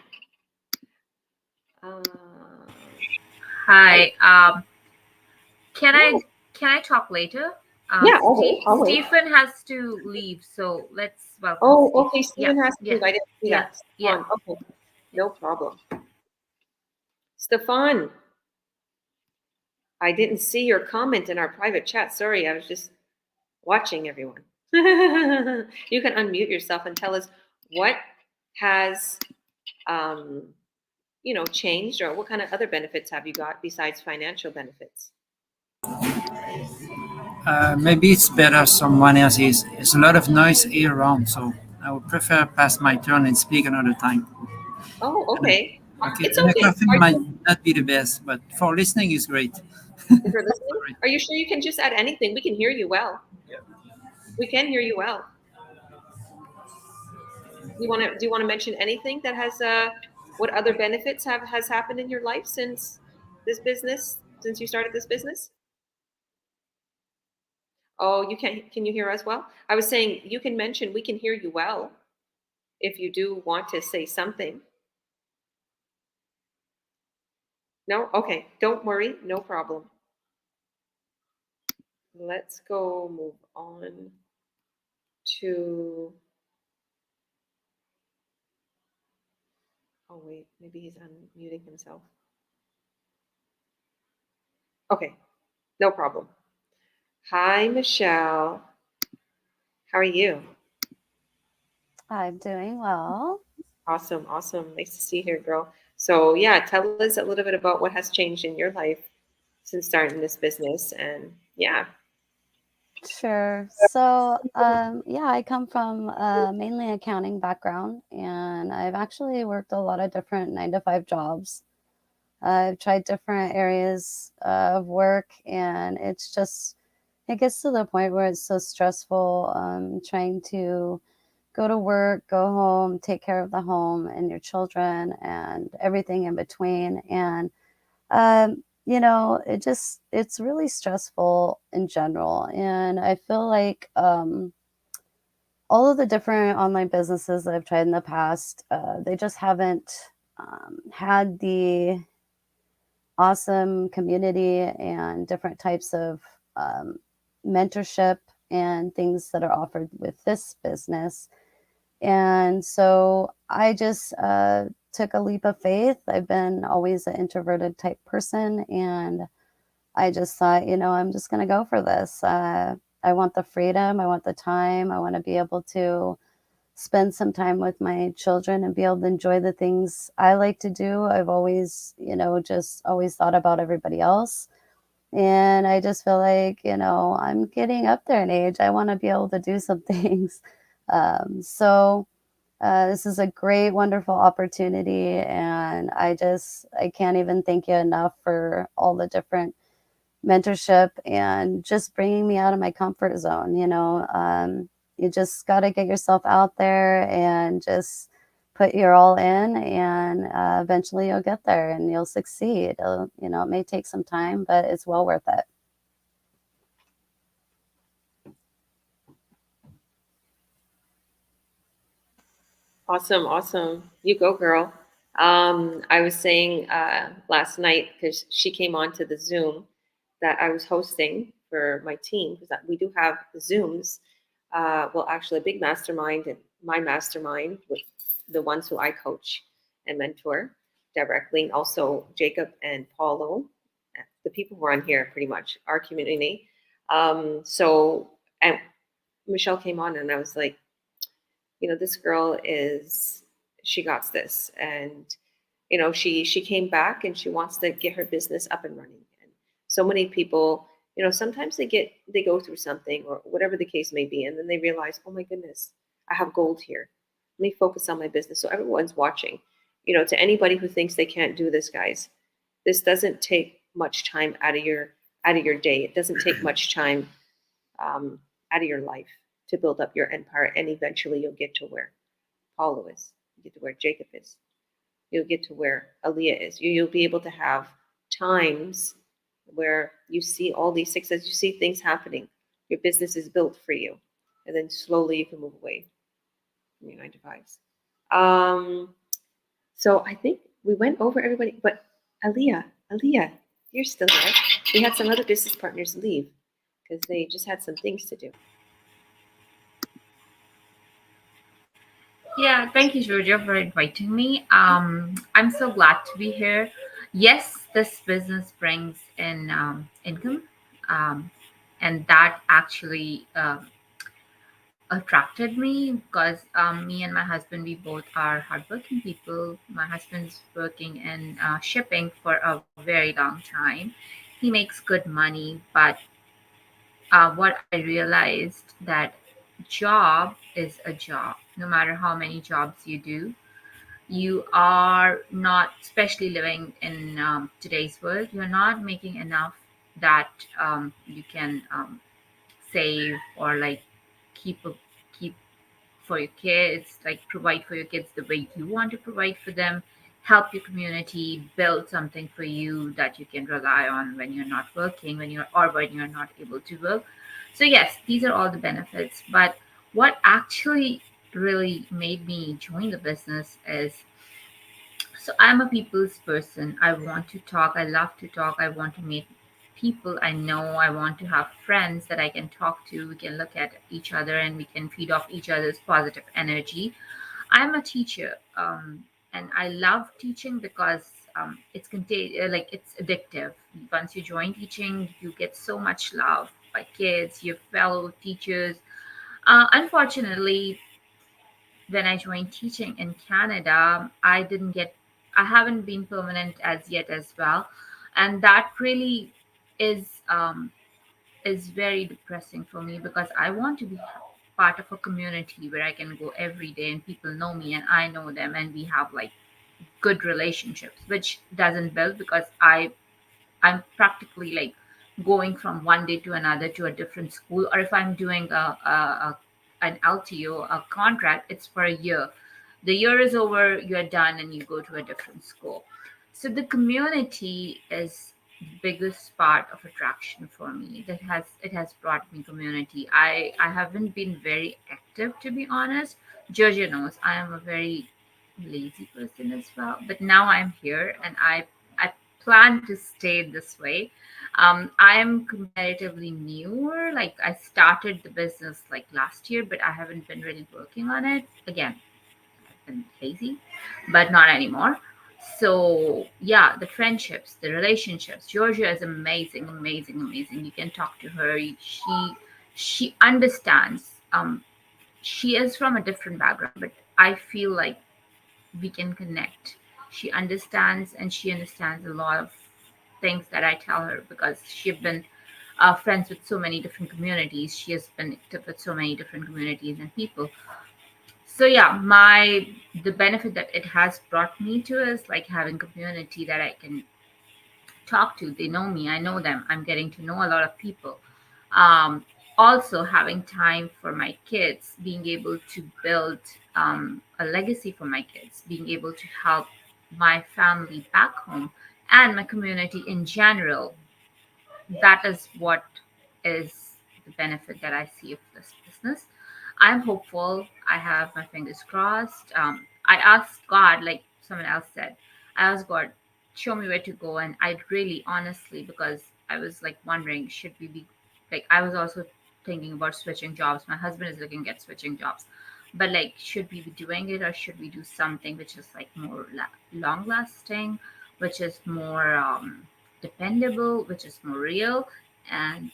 Hi. Can I talk later? Yeah, I'll wait. Stephen has to leave, so let's welcome. Oh, Steve. okay. Stephen has to leave. I didn't see that. Yeah. Okay. No problem. Stefan, I didn't see your comment in our private chat. Sorry, I was just watching everyone. You can unmute yourself and tell us what has changed, or what kind of other benefits have you got besides financial benefits? Maybe it's better someone else is. There's a lot of noise here around, so I would prefer pass my turn and speak another time. Oh, okay. Okay, It's and the okay. coffee might not be the best, but for listening is great. If you're listening, are you sure you can just add anything? We can hear you well. Yeah. We can hear you well. Do you want to mention anything that has what other benefits has happened in your life since you started this business? Oh, can you hear us well? I was saying you can mention, we can hear you well if you do want to say something. No? Okay, don't worry, no problem. let's go move on to. Oh, wait, maybe he's unmuting himself. Okay, no problem. Hi, Michelle. How are you? I'm doing well. Awesome, awesome. Nice to see you here, girl. So, yeah, tell us a little bit about what has changed in your life since starting this business. And yeah. Sure. So, yeah, I come from mainly accounting background, and I've actually worked a lot of different 9 to 5 jobs. I've tried different areas of work, and it gets to the point where it's so stressful trying to go to work, go home, take care of the home and your children and everything in between. And it's really stressful in general. And I feel like all of the different online businesses that I've tried in the past, they just haven't had the awesome community and different types of mentorship and things that are offered with this business. And so I just took a leap of faith. I've been always an introverted type person, and I just thought, I'm just going to go for this. I want the freedom. I want the time. I want to be able to spend some time with my children and be able to enjoy the things I like to do. I've always, just always thought about everybody else. And I just feel like, I'm getting up there in age. I want to be able to do some things. So this is a great, wonderful opportunity. And I can't even thank you enough for all the different mentorship and just bringing me out of my comfort zone. You just got to get yourself out there and just put your all in, and eventually you'll get there and you'll succeed. It may take some time, but it's well worth it. Awesome, awesome. You go, girl. I was saying last night, because she came on to the Zoom that I was hosting for my team, because we do have Zooms. Well, actually, a big mastermind and my mastermind with the ones who I coach and mentor directly, and also Jacob and Paulo, the people who are on here, pretty much our community. And Michelle came on, and I was like, this girl she got this. And, she came back and she wants to get her business up and running. And so many people, sometimes they go through something or whatever the case may be. And then they realize, oh my goodness, I have gold here. Let me focus on my business. So everyone's watching, to anybody who thinks they can't do this, guys, this doesn't take much time out of your day. It doesn't take much time out of your life to build up your empire, and eventually you'll get to where Paulo is. You get to where Jacob is. You'll get to where Aaliyah is. You'll be able to have times where you see all these success, you see things happening. Your business is built for you, and then slowly you can move away from your 9 to 5s. So I think we went over everybody, but Aaliyah, you're still there. We had some other business partners leave because they just had some things to do. Yeah, thank you, Georgia, for inviting me. I'm so glad to be here. Yes, this business brings in income, and that actually attracted me because me and my husband, we both are hardworking people. My husband's working in shipping for a very long time. He makes good money, but what I realized that job is a job. No matter how many jobs you do, you are not, especially living in today's world, you're not making enough that you can save or like keep keep for your kids, like provide for your kids the way you want to provide for them, help your community, build something for you that you can rely on when you're not working, when you're not able to work. So yes, these are all the benefits. But what actually really made me join the business is, so I'm a people's person. I want to talk. I love to talk. I want to meet people I know. I want to have friends that I can talk to. We can look at each other and we can feed off each other's positive energy. I'm a teacher, and I love teaching because it's like it's addictive. Once you join teaching, you get so much love by kids, your fellow teachers. Unfortunately, when I joined teaching in Canada, I haven't been permanent as yet as well, and that really is um, is very depressing for me because I want to be part of a community where I can go every day and people know me and I know them and we have like good relationships, which doesn't build because I'm practically like going from one day to another to a different school. Or if I'm doing an LTO, a contract, it's for a year. The year is over, you're done, and you go to a different school. So the community is the biggest part of attraction for me. It has brought me community. I haven't been very active, to be honest. Georgia knows I am a very lazy person as well, but now I'm here and I plan to stay this way. I am comparatively newer. Like I started the business like last year, but I haven't been really working on it. Again, I've been lazy, but not anymore. So yeah, the friendships, the relationships. Georgia is amazing, amazing, amazing. You can talk to her. She understands. She is from a different background, but I feel like we can connect. She understands, and she understands a lot of things that I tell her because she's been friends with so many different communities. She has been active with so many different communities and people. So yeah, the benefit that it has brought me to is like having community that I can talk to. They know me, I know them. I'm getting to know a lot of people. Um, Also, having time for my kids, being able to build a legacy for my kids, being able to help my family back home and my community in general. That is what is the benefit that I see of this business. I'm hopeful. I have my fingers crossed. I asked God, like someone else said, I asked God, show me where to go. And I really, honestly, because I was like wondering, should we be like, I was also thinking about switching jobs. My husband is looking at switching jobs. But like, should we be doing it or should we do something which is like more long lasting, which is more dependable, which is more real? And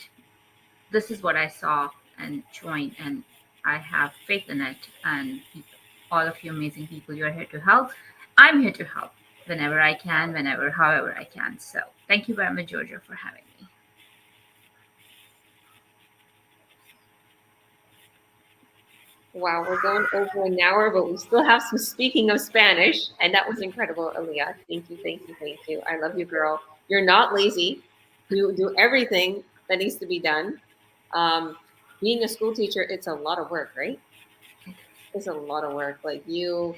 this is what I saw and joined, and I have faith in it. And all of you amazing people, you're here to help. I'm here to help whenever I can, whenever, however I can. So thank you very much, Georgia, for having me. Wow, we're going over an hour, but we still have some speaking of Spanish, and that was incredible, Aaliyah. Thank you, thank you, thank you. I love you, girl. You're not lazy. You do everything that needs to be done. Being a school teacher, it's a lot of work, right? It's a lot of work. Like you're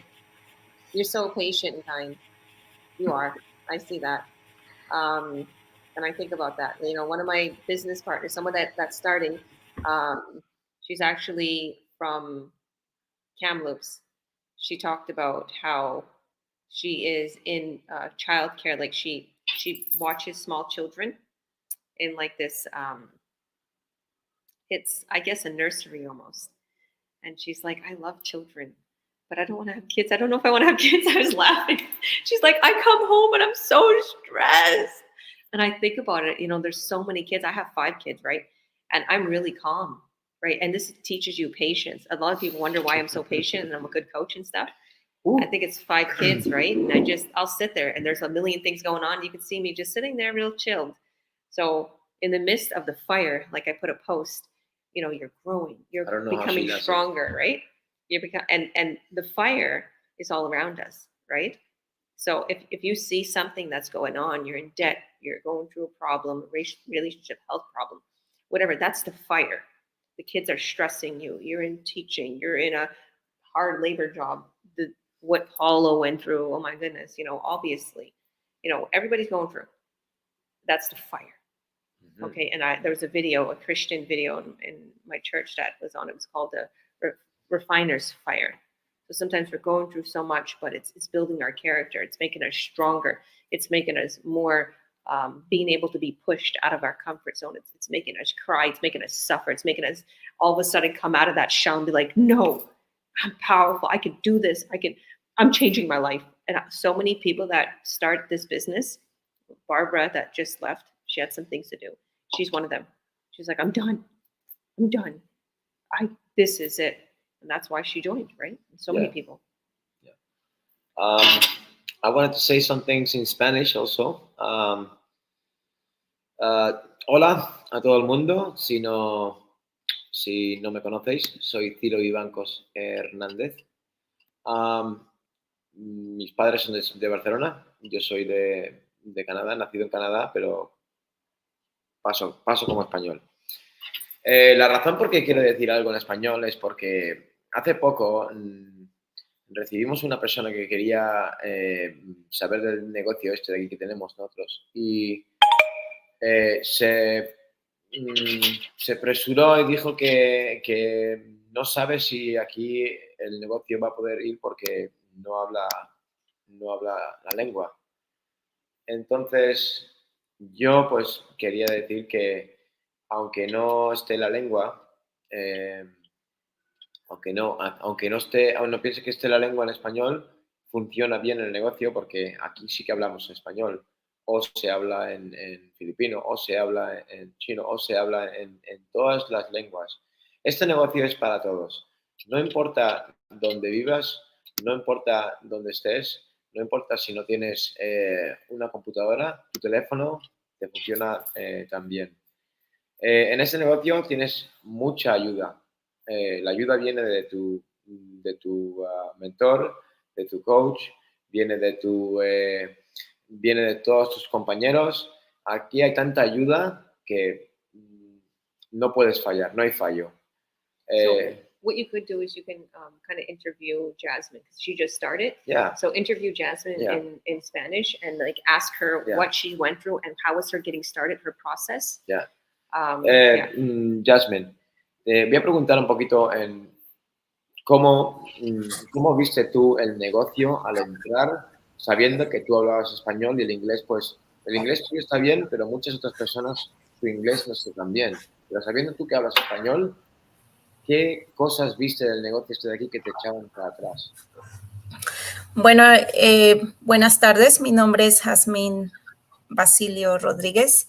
so patient and kind. You are. I see that. And I think about that. You know, one of my business partners, someone that's starting, she's actually from Kamloops. She talked about how she is in childcare. Like she watches small children in like this. It's I guess a nursery almost. And she's like, I love children, but I don't want to have kids. I don't know if I want to have kids. I was laughing. She's like, I come home and I'm so stressed. And I think about it, you know, there's so many kids. I have 5 kids, right? And I'm really calm, right? And this teaches you patience. A lot of people wonder why I'm so patient and I'm a good coach and stuff. I think it's 5 kids, right? And I'll sit there and there's a million things going on. You can see me just sitting there real chilled. So in the midst of the fire, like I put a post, you know, you're growing, you're becoming stronger, right? You become, and the fire is all around us, right? So if you see something that's going on, you're in debt, you're going through a problem, relationship, health problem, whatever, that's the fire. The kids are stressing you. You're in teaching. You're in a hard labor job. What Paulo went through, oh my goodness, you know, obviously, you know, everybody's going through. That's the fire. Okay, and there was a video, a Christian video in my church that was on. It was called the Refiner's Fire. So sometimes we're going through so much, but it's building our character. It's making us stronger. It's making us more being able to be pushed out of our comfort zone. It's making us cry. It's making us suffer. It's making us all of a sudden come out of that shell and be like, no, I'm powerful. I can do this. I'm changing my life. And so many people that start this business, Barbara that just left, she had some things to do. She's one of them. She's like, I'm done. This is it. And that's why she joined, right? So many people. Yeah. I wanted to say some things in Spanish also. Hola a todo el mundo. Si no me conocéis, soy Ciro Vivancos Hernández. Mis padres son de Barcelona. Yo soy de Canadá, nacido en Canadá, pero paso como español. La razón por qué quiero decir algo en español es porque hace poco recibimos una persona que quería saber del negocio este de aquí que tenemos nosotros y se apresuró y dijo que no sabe si aquí el negocio va a poder ir porque no habla la lengua. Entonces, yo pues quería decir que aunque no esté la lengua, aunque no piense que esté la lengua en español, funciona bien el negocio porque aquí sí que hablamos español, o se habla en filipino, o se habla en chino, o se habla en todas las lenguas. Este negocio es para todos. No importa dónde vivas, no importa dónde estés, no importa si no tienes una computadora, tu teléfono te funciona también. En este negocio tienes mucha ayuda. La ayuda viene de tu mentor, de tu coach, viene de todos tus compañeros. Aquí hay tanta ayuda que no puedes fallar, no hay fallo. What you could do is you can kind of interview Jasmine because she just started. Yeah. So interview Jasmine in Spanish and like ask her what she went through and how was her getting started, her process. Yeah. Jasmine, te voy a preguntar un poquito en cómo viste tú el negocio al entrar, sabiendo que tú hablabas español y el inglés tuyo está bien, pero muchas otras personas su inglés no está tan bien. Pero sabiendo tú que hablas español, ¿qué cosas viste del negocio este de aquí que te echaban para atrás? Bueno, buenas tardes. Mi nombre es Jasmine Rodriguez.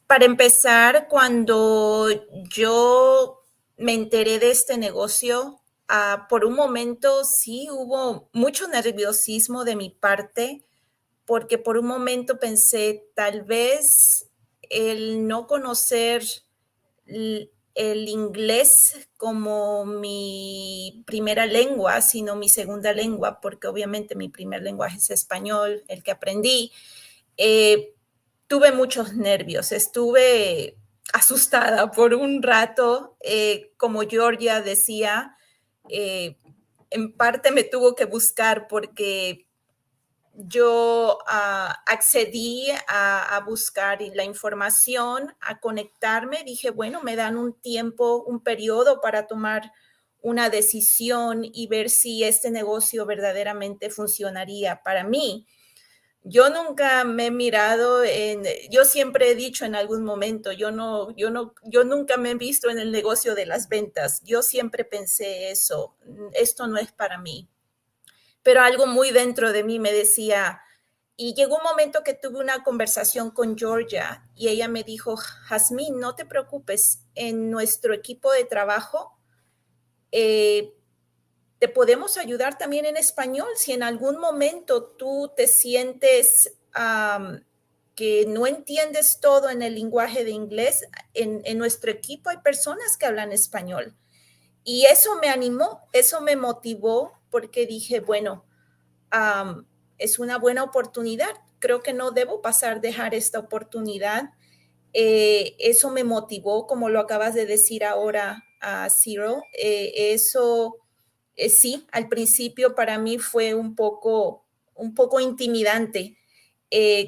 Para empezar, cuando yo me enteré de este negocio, por un momento sí hubo mucho nerviosismo de mi parte, porque por un momento pensé, tal vez el no conocer el inglés como mi primera lengua, sino mi segunda lengua, porque obviamente mi primer lenguaje es español, el que aprendí. Tuve muchos nervios, estuve asustada por un rato, como Georgia decía, en parte me tuvo que buscar porque yo accedí a buscar la información, a conectarme. Dije, bueno, me dan un tiempo, un periodo para tomar una decisión y ver si este negocio verdaderamente funcionaría para mí. Yo nunca me he mirado yo siempre he dicho en algún momento, yo nunca me he visto en el negocio de las ventas. Yo siempre pensé eso, esto no es para mí. Pero algo muy dentro de mí me decía, y llegó un momento que tuve una conversación con Georgia y ella me dijo, Jasmine, no te preocupes, en nuestro equipo de trabajo te podemos ayudar también en español. Si en algún momento tú te sientes que no entiendes todo en el lenguaje de inglés, en nuestro equipo hay personas que hablan español. Y eso me animó, eso me motivó porque dije, bueno, es una buena oportunidad. Creo que no debo dejar esta oportunidad. Eso me motivó, como lo acabas de decir ahora, Ciro. Sí, al principio para mí fue un poco intimidante.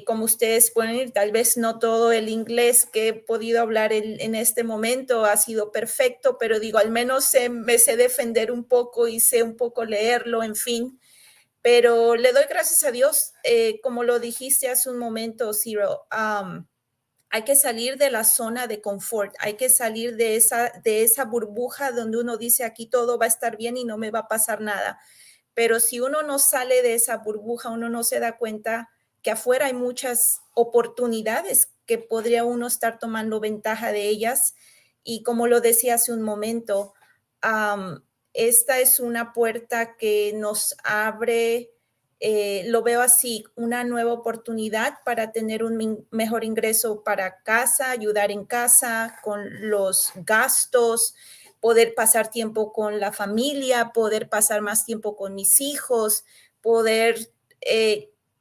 Como ustedes pueden ver, tal vez no todo el inglés que he podido hablar en este momento ha sido perfecto, pero digo, al menos me sé defender un poco y sé un poco leerlo, en fin. Pero le doy gracias a Dios, como lo dijiste hace un momento, Ciro, hay que salir de la zona de confort, hay que salir de esa burbuja donde uno dice aquí todo va a estar bien y no me va a pasar nada. Pero si uno no sale de esa burbuja, uno no se da cuenta que afuera hay muchas oportunidades que podría uno estar tomando ventaja de ellas. Y como lo decía hace un momento, esta es una puerta que nos abre, lo veo así, una nueva oportunidad para tener un mejor ingreso para casa, ayudar en casa con los gastos, poder pasar tiempo con la familia, poder pasar más tiempo con mis hijos,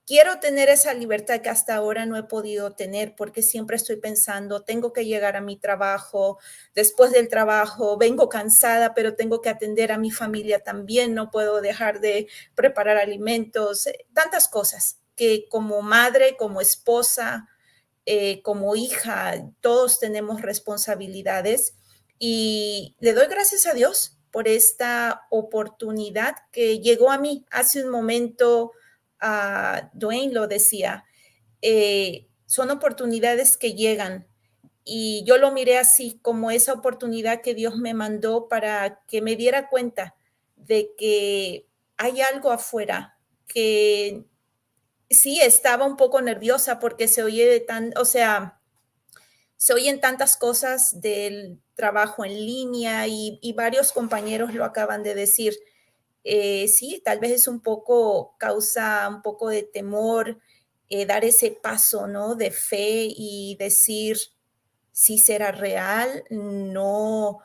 quiero tener esa libertad que hasta ahora no he podido tener porque siempre estoy pensando, tengo que llegar a mi trabajo, después del trabajo vengo cansada, pero tengo que atender a mi familia también, no puedo dejar de preparar alimentos, tantas cosas que como madre, como esposa, como hija, todos tenemos responsabilidades y le doy gracias a Dios por esta oportunidad que llegó a mí. Hace un momento, Dwayne lo decía, son oportunidades que llegan y yo lo miré así como esa oportunidad que Dios me mandó para que me diera cuenta de que hay algo afuera que sí estaba un poco nerviosa porque se oyen tantas cosas del trabajo en línea y varios compañeros lo acaban de decir. Sí, tal vez causa un poco de temor dar ese paso, ¿no? De fe y decir si será real, no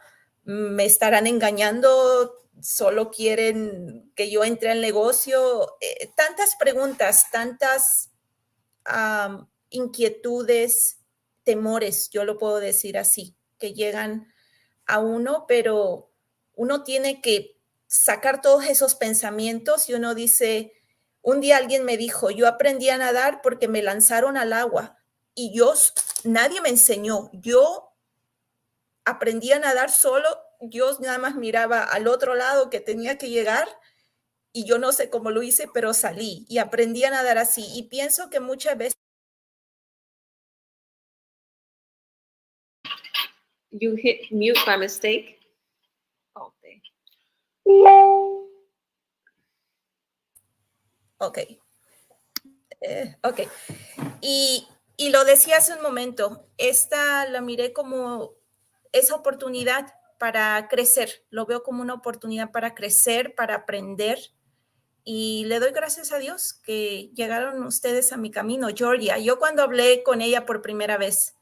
me estarán engañando, solo quieren que yo entre al negocio. Tantas preguntas, tantas inquietudes, temores, yo lo puedo decir así, que llegan a uno, pero uno tiene que sacar todos esos pensamientos y uno dice, un día alguien me dijo, yo aprendí a nadar porque me lanzaron al agua y nadie me enseñó, yo aprendí a nadar solo, yo nada más miraba al otro lado que tenía que llegar y yo no sé cómo lo hice, pero salí y aprendí a nadar así y pienso que muchas veces You hit mute by mistake. Oh, okay. Ok. Ok. Y lo decía hace un momento, esta la miré como esa oportunidad para crecer. Lo veo como una oportunidad para crecer, para aprender. Y le doy gracias a Dios que llegaron ustedes a mi camino, Georgia. Yo cuando hablé con ella por primera vez,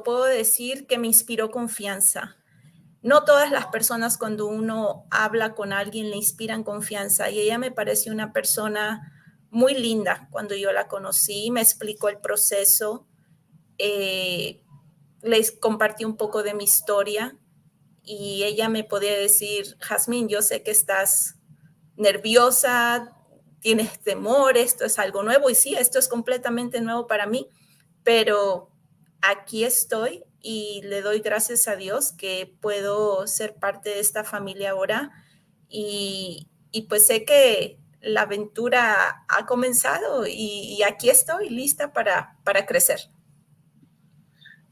puedo decir que me inspiró confianza. No todas las personas cuando uno habla con alguien le inspiran confianza y ella me pareció una persona muy linda cuando yo la conocí, me explicó el proceso, les compartí un poco de mi historia y ella me podía decir, Jasmine, yo sé que estás nerviosa, tienes temor, esto es algo nuevo y sí, esto es completamente nuevo para mí, pero aquí estoy y le doy gracias a Dios que puedo ser parte de esta familia ahora y pues sé que la aventura ha comenzado y aquí estoy lista para crecer.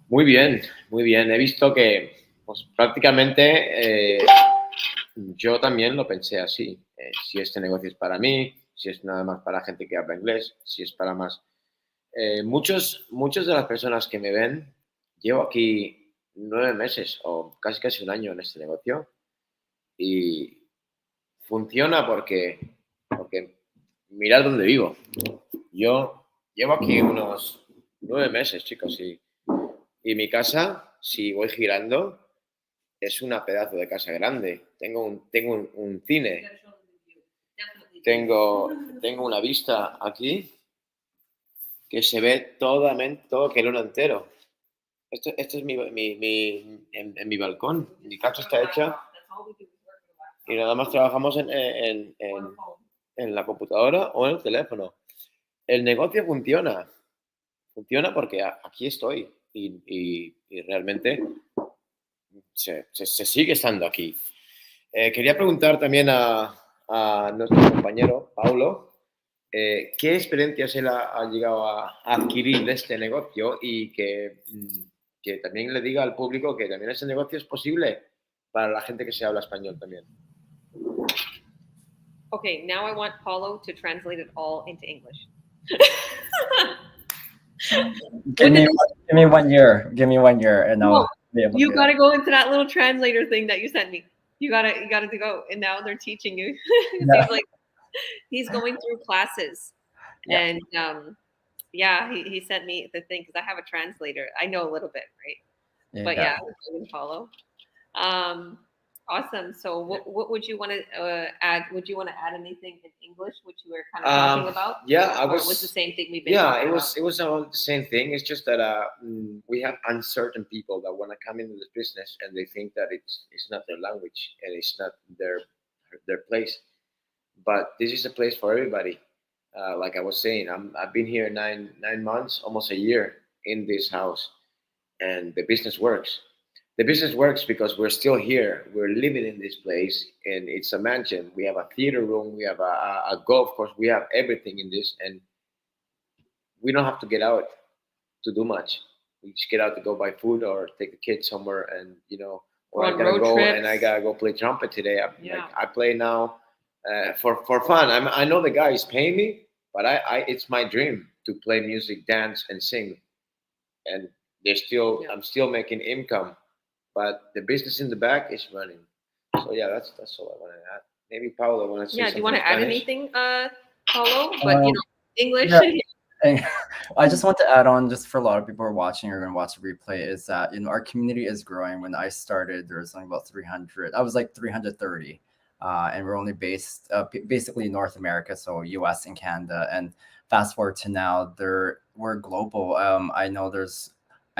Muy bien, muy bien. He visto que pues, prácticamente yo también lo pensé así. Si este negocio es para mí, si es nada más para gente que habla inglés, si es para más... muchas de las personas que me ven, llevo aquí 9 meses o casi un año en este negocio y funciona porque mirad dónde vivo. Yo llevo aquí unos 9 meses, chicos, y mi casa, si voy girando, es una pedazo de casa grande. Tengo un cine. Tengo una vista aquí que se ve todo Kelowna entero. Esto es en mi balcón. Mi casa está hecha y nada más trabajamos en la computadora o en el teléfono. El negocio funciona porque aquí estoy y realmente se sigue estando aquí. Quería preguntar también a nuestro compañero Paulo, ¿qué experiencias él ha llegado a adquirir de este negocio y que también le diga al público que también ese negocio es posible para la gente que se habla español también? Okay, now I want Paulo to translate it all into English. Give me 1 year. Give me 1 year, and I'll be able to. You got to go into that little translator thing that you sent me. You gotta go, and now they're teaching you. Yeah. He's going through classes, Yeah. and he sent me the thing because I have a translator. I know a little bit, right? But yeah, I can follow. Awesome. So what would you want to add? Would you want to add anything in English, which you were kind of talking about? Yeah, Or was the same thing we've been Yeah, talking it was all the same thing. It's just that we have uncertain people that want to come into this business and they think that it's not their language and it's not their place. But this is a place for everybody. Like I was saying, I've been here nine months, almost a year in this house, and the business works. The business works because we're still here. We're living in this place, and it's a mansion. We have a theater room. We have a golf course. We have everything in this, and we don't have to get out to do much. We just get out to go buy food or take the kids somewhere, and or I gotta go and I gotta go play trumpet today. I play now for fun. I know the guy is paying me, but it's my dream to play music, dance, and sing, and I'm still making income, but the business in the back is running. So yeah, that's all I want to add. Maybe Paulo wants to say something. do you want to add anything, Paulo? But English. Yeah. I just want to add on, just for a lot of people who are watching or going to watch the replay, is that our community is growing. When I started, there was only about 300. I was like 330, and we're only based basically in North America, so US and Canada. And fast forward to now, we're global. I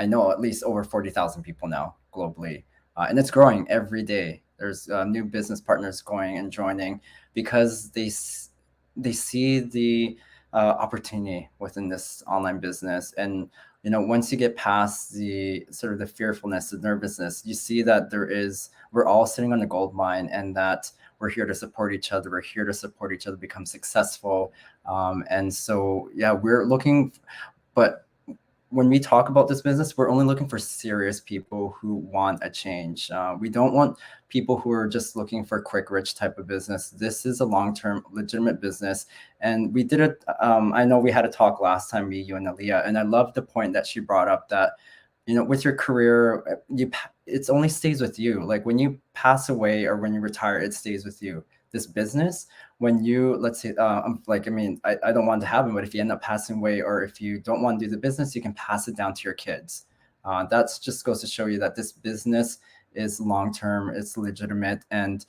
know at least over 40,000 people now globally, and it's growing every day. There's new business partners going and joining because they see the opportunity within this online business. And once you get past the sort of the fearfulness, the nervousness, you see that we're all sitting on a gold mine, and that we're here to support each other. We're here to support each other become successful. And so we're looking, but when we talk about this business, we're only looking for serious people who want a change. We don't want people who are just looking for quick, rich type of business. This is a long-term, legitimate business. And we did it. I know we had a talk last time, me, you, and Aaliyah, and I love the point that she brought up that, with your career, it only stays with you. Like when you pass away or when you retire, it stays with you. This business, when you, let's say, I don't want to happen, but if you end up passing away or if you don't want to do the business, you can pass it down to your kids. That's just goes to show you that this business is long-term, it's legitimate, and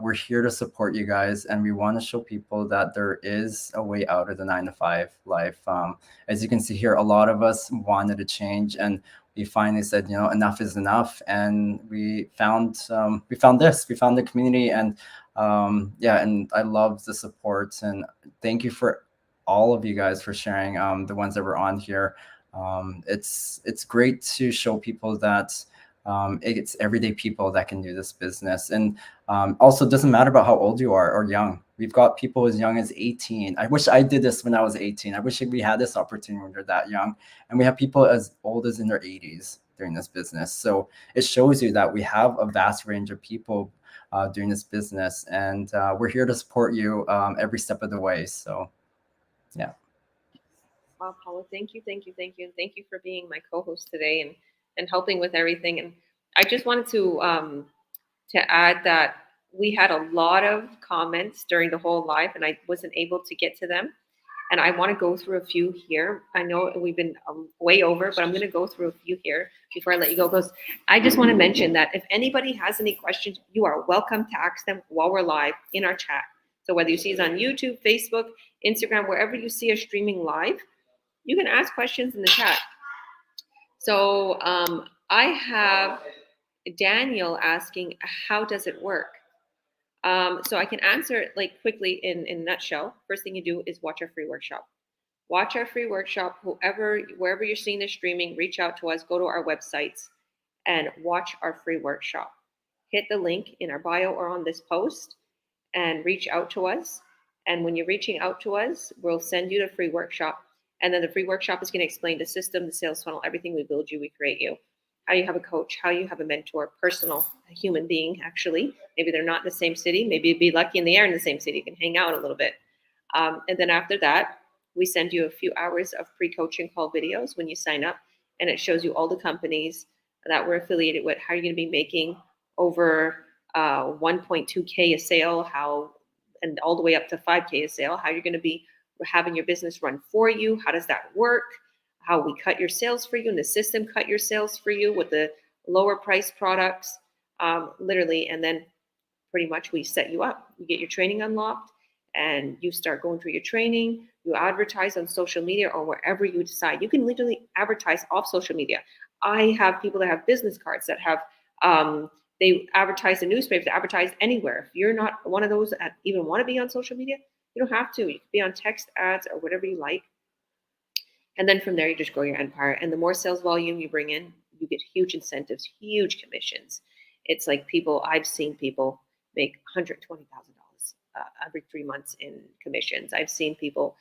we're here to support you guys. And we want to show people that there is a way out of the 9-to-5 life. As you can see here, a lot of us wanted to change, and we finally said, enough is enough. And we found the community, and and I love the support, and thank you for all of you guys for sharing, the ones that were on here. It's great to show people that it's everyday people that can do this business. And also, it doesn't matter about how old you are or young. We've got people as young as 18. I wish I did this when I was 18. I wish we had this opportunity when they're that young. And we have people as old as in their 80s doing this business. So it shows you that we have a vast range of people doing this business, and we're here to support you every step of the way. So yeah. Wow, Paulo, thank you for being my co-host today and helping with everything. And I just wanted to add that we had a lot of comments during the whole live, and I wasn't able to get to them. And I want to go through a few here. I know we've been way over, but I'm going to go through a few here before I let you go. Because I just want to mention that if anybody has any questions, you are welcome to ask them while we're live in our chat. So whether you see us on YouTube, Facebook, Instagram, wherever you see us streaming live, you can ask questions in the chat. So I have Daniel asking, how does it work? So I can answer it like quickly in a nutshell. First thing you do is watch our free workshop. Watch our free workshop. Wherever you're seeing this streaming, reach out to us, go to our websites and watch our free workshop. hit the link in our bio or on this post and reach out to us. And when you're reaching out to us, we'll send you the free workshop. And then the free workshop is going to explain the system, the sales funnel, everything. We build you, we create you. How you have a coach, how you have a mentor, personal, a human being, actually. Maybe they're not in the same city. Maybe you'd be lucky and they are in the same city. You can hang out a little bit. And then after that, we send you a few hours of pre-coaching call videos when you sign up. And it shows you all the companies that we're affiliated with, how you're going to be making over 1.2K a sale, and all the way up to 5K a sale, how you're going to be having your business run for you. How does that work? How we cut your sales for you and the system cut your sales for you with the lower price products, literally. And then pretty much we set you up. You get your training unlocked and you start going through your training. You advertise on social media or wherever you decide. You can literally advertise off social media. I have people that have business cards that have, they advertise in newspapers, they advertise anywhere. If you're not one of those that even want to be on social media, you don't have to. You can be on text ads or whatever you like. And then from there, you just grow your empire. And the more sales volume you bring in, you get huge incentives, huge commissions. It's like I've seen people make $120,000 every 3 months in commissions. I've seen people,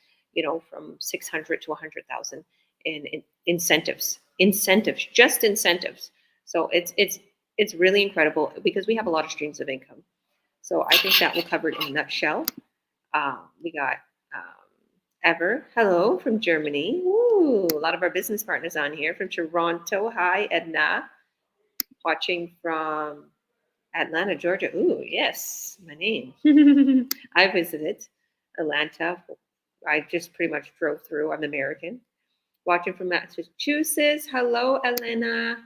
from 600 to 100,000 in incentives, just incentives. So it's really incredible because we have a lot of streams of income. So I think that will cover it in a nutshell. We got Ever, hello from Germany. Ooh, a lot of our business partners on here from Toronto. Hi, Edna. Watching from Atlanta, Georgia. Ooh, yes, my name. I visited Atlanta. I just pretty much drove through. I'm American. Watching from Massachusetts. Hello, Elena.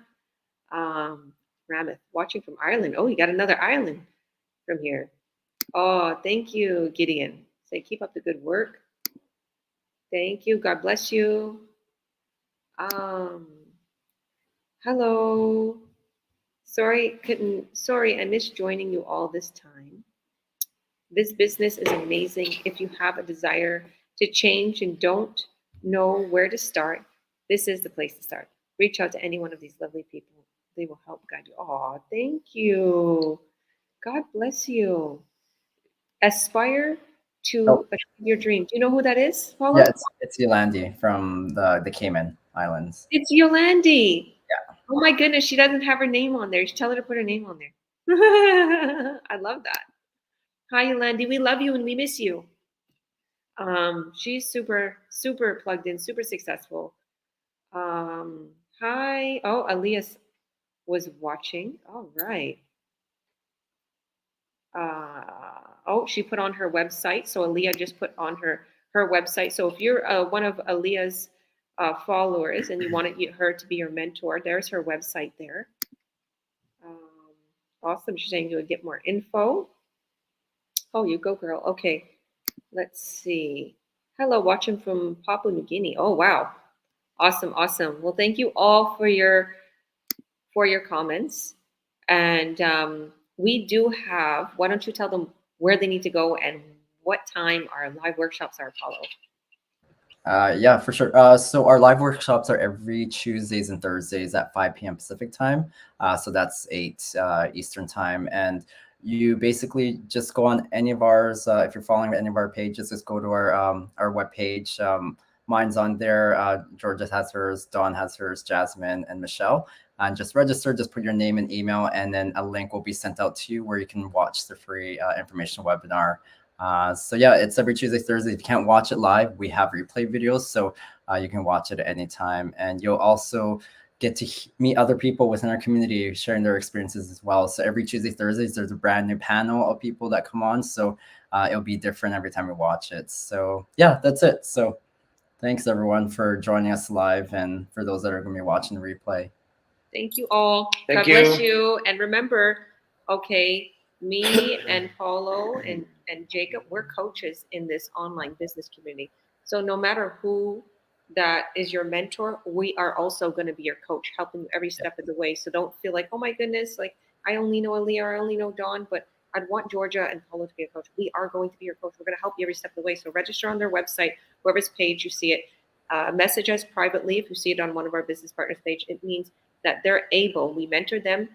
Rameth, watching from Ireland. Oh, you got another Ireland from here. Oh, thank you, Gideon. Say, keep up the good work. Thank you. God bless you. Hello. Sorry, I missed joining you all this time. This business is amazing. If you have a desire to change and don't know where to start, this is the place to start. Reach out to any one of these lovely people. They will help guide you. Oh, thank you. God bless you. Aspire to achieve your dream. Do you know who that is, Paula? Yeah, it's Yolandi from the Cayman Islands. It's Yolandi. Yeah. Oh my goodness, she doesn't have her name on there. Tell her to put her name on there. I love that. Hi, Yolandi. We love you and we miss you. She's super, super plugged in, super successful. Hi. Oh, Elias was watching. All right. She put on her website. So Aaliyah just put on her website. So if you're one of Aaliyah's followers and you wanted her to be your mentor, there's her website there. Awesome. She's saying you would get more info. Oh, you go, girl. Okay. Let's see. Hello, watching from Papua New Guinea. Oh, wow. Awesome. Awesome. Well, thank you all for your comments. And we do have, why don't you tell them where they need to go and what time our live workshops are, Paulo? Yeah, for sure. So our live workshops are every Tuesdays and Thursdays at 5 p.m. Pacific time. So that's 8 Eastern time. And you basically just go on any of ours. If you're following any of our pages, just go to our webpage. Mine's on there. Georgia has hers, Dawn has hers, Jasmine and Michelle. And just register, just put your name and email, and then a link will be sent out to you where you can watch the free information webinar. So yeah, it's every Tuesday, Thursday. If you can't watch it live, we have replay videos, so you can watch it at any time. And you'll also get to meet other people within our community sharing their experiences as well. So every Tuesday, Thursdays, there's a brand new panel of people that come on. So it'll be different every time we watch it. So yeah, that's it. So thanks everyone for joining us live, and for those that are going to be watching the replay. Thank you all. Thank God bless you. And remember, okay, me and Paulo and Jacob, we're coaches in this online business community. So no matter who that is your mentor, we are also going to be your coach, helping you every step of the way. So don't feel like, oh my goodness, like I only know Aaliyah or I only know Dawn, but I'd want Georgia and Paulo to be a coach. We are going to be your coach. We're going to help you every step of the way. So register on their website, whoever's page you see it. Message us privately if you see it on one of our business partners page. It means that they're able, we mentor them,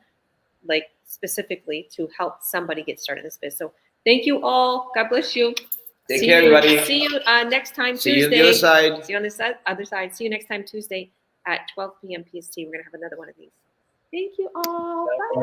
like specifically to help somebody get started in this business. So thank you all. God bless you. Take care, everybody. See you next time See Tuesday. you on the other side. See you on the other side. See you next time Tuesday at 12 p.m. PST. We're gonna have another one of these. Thank you all. Bye.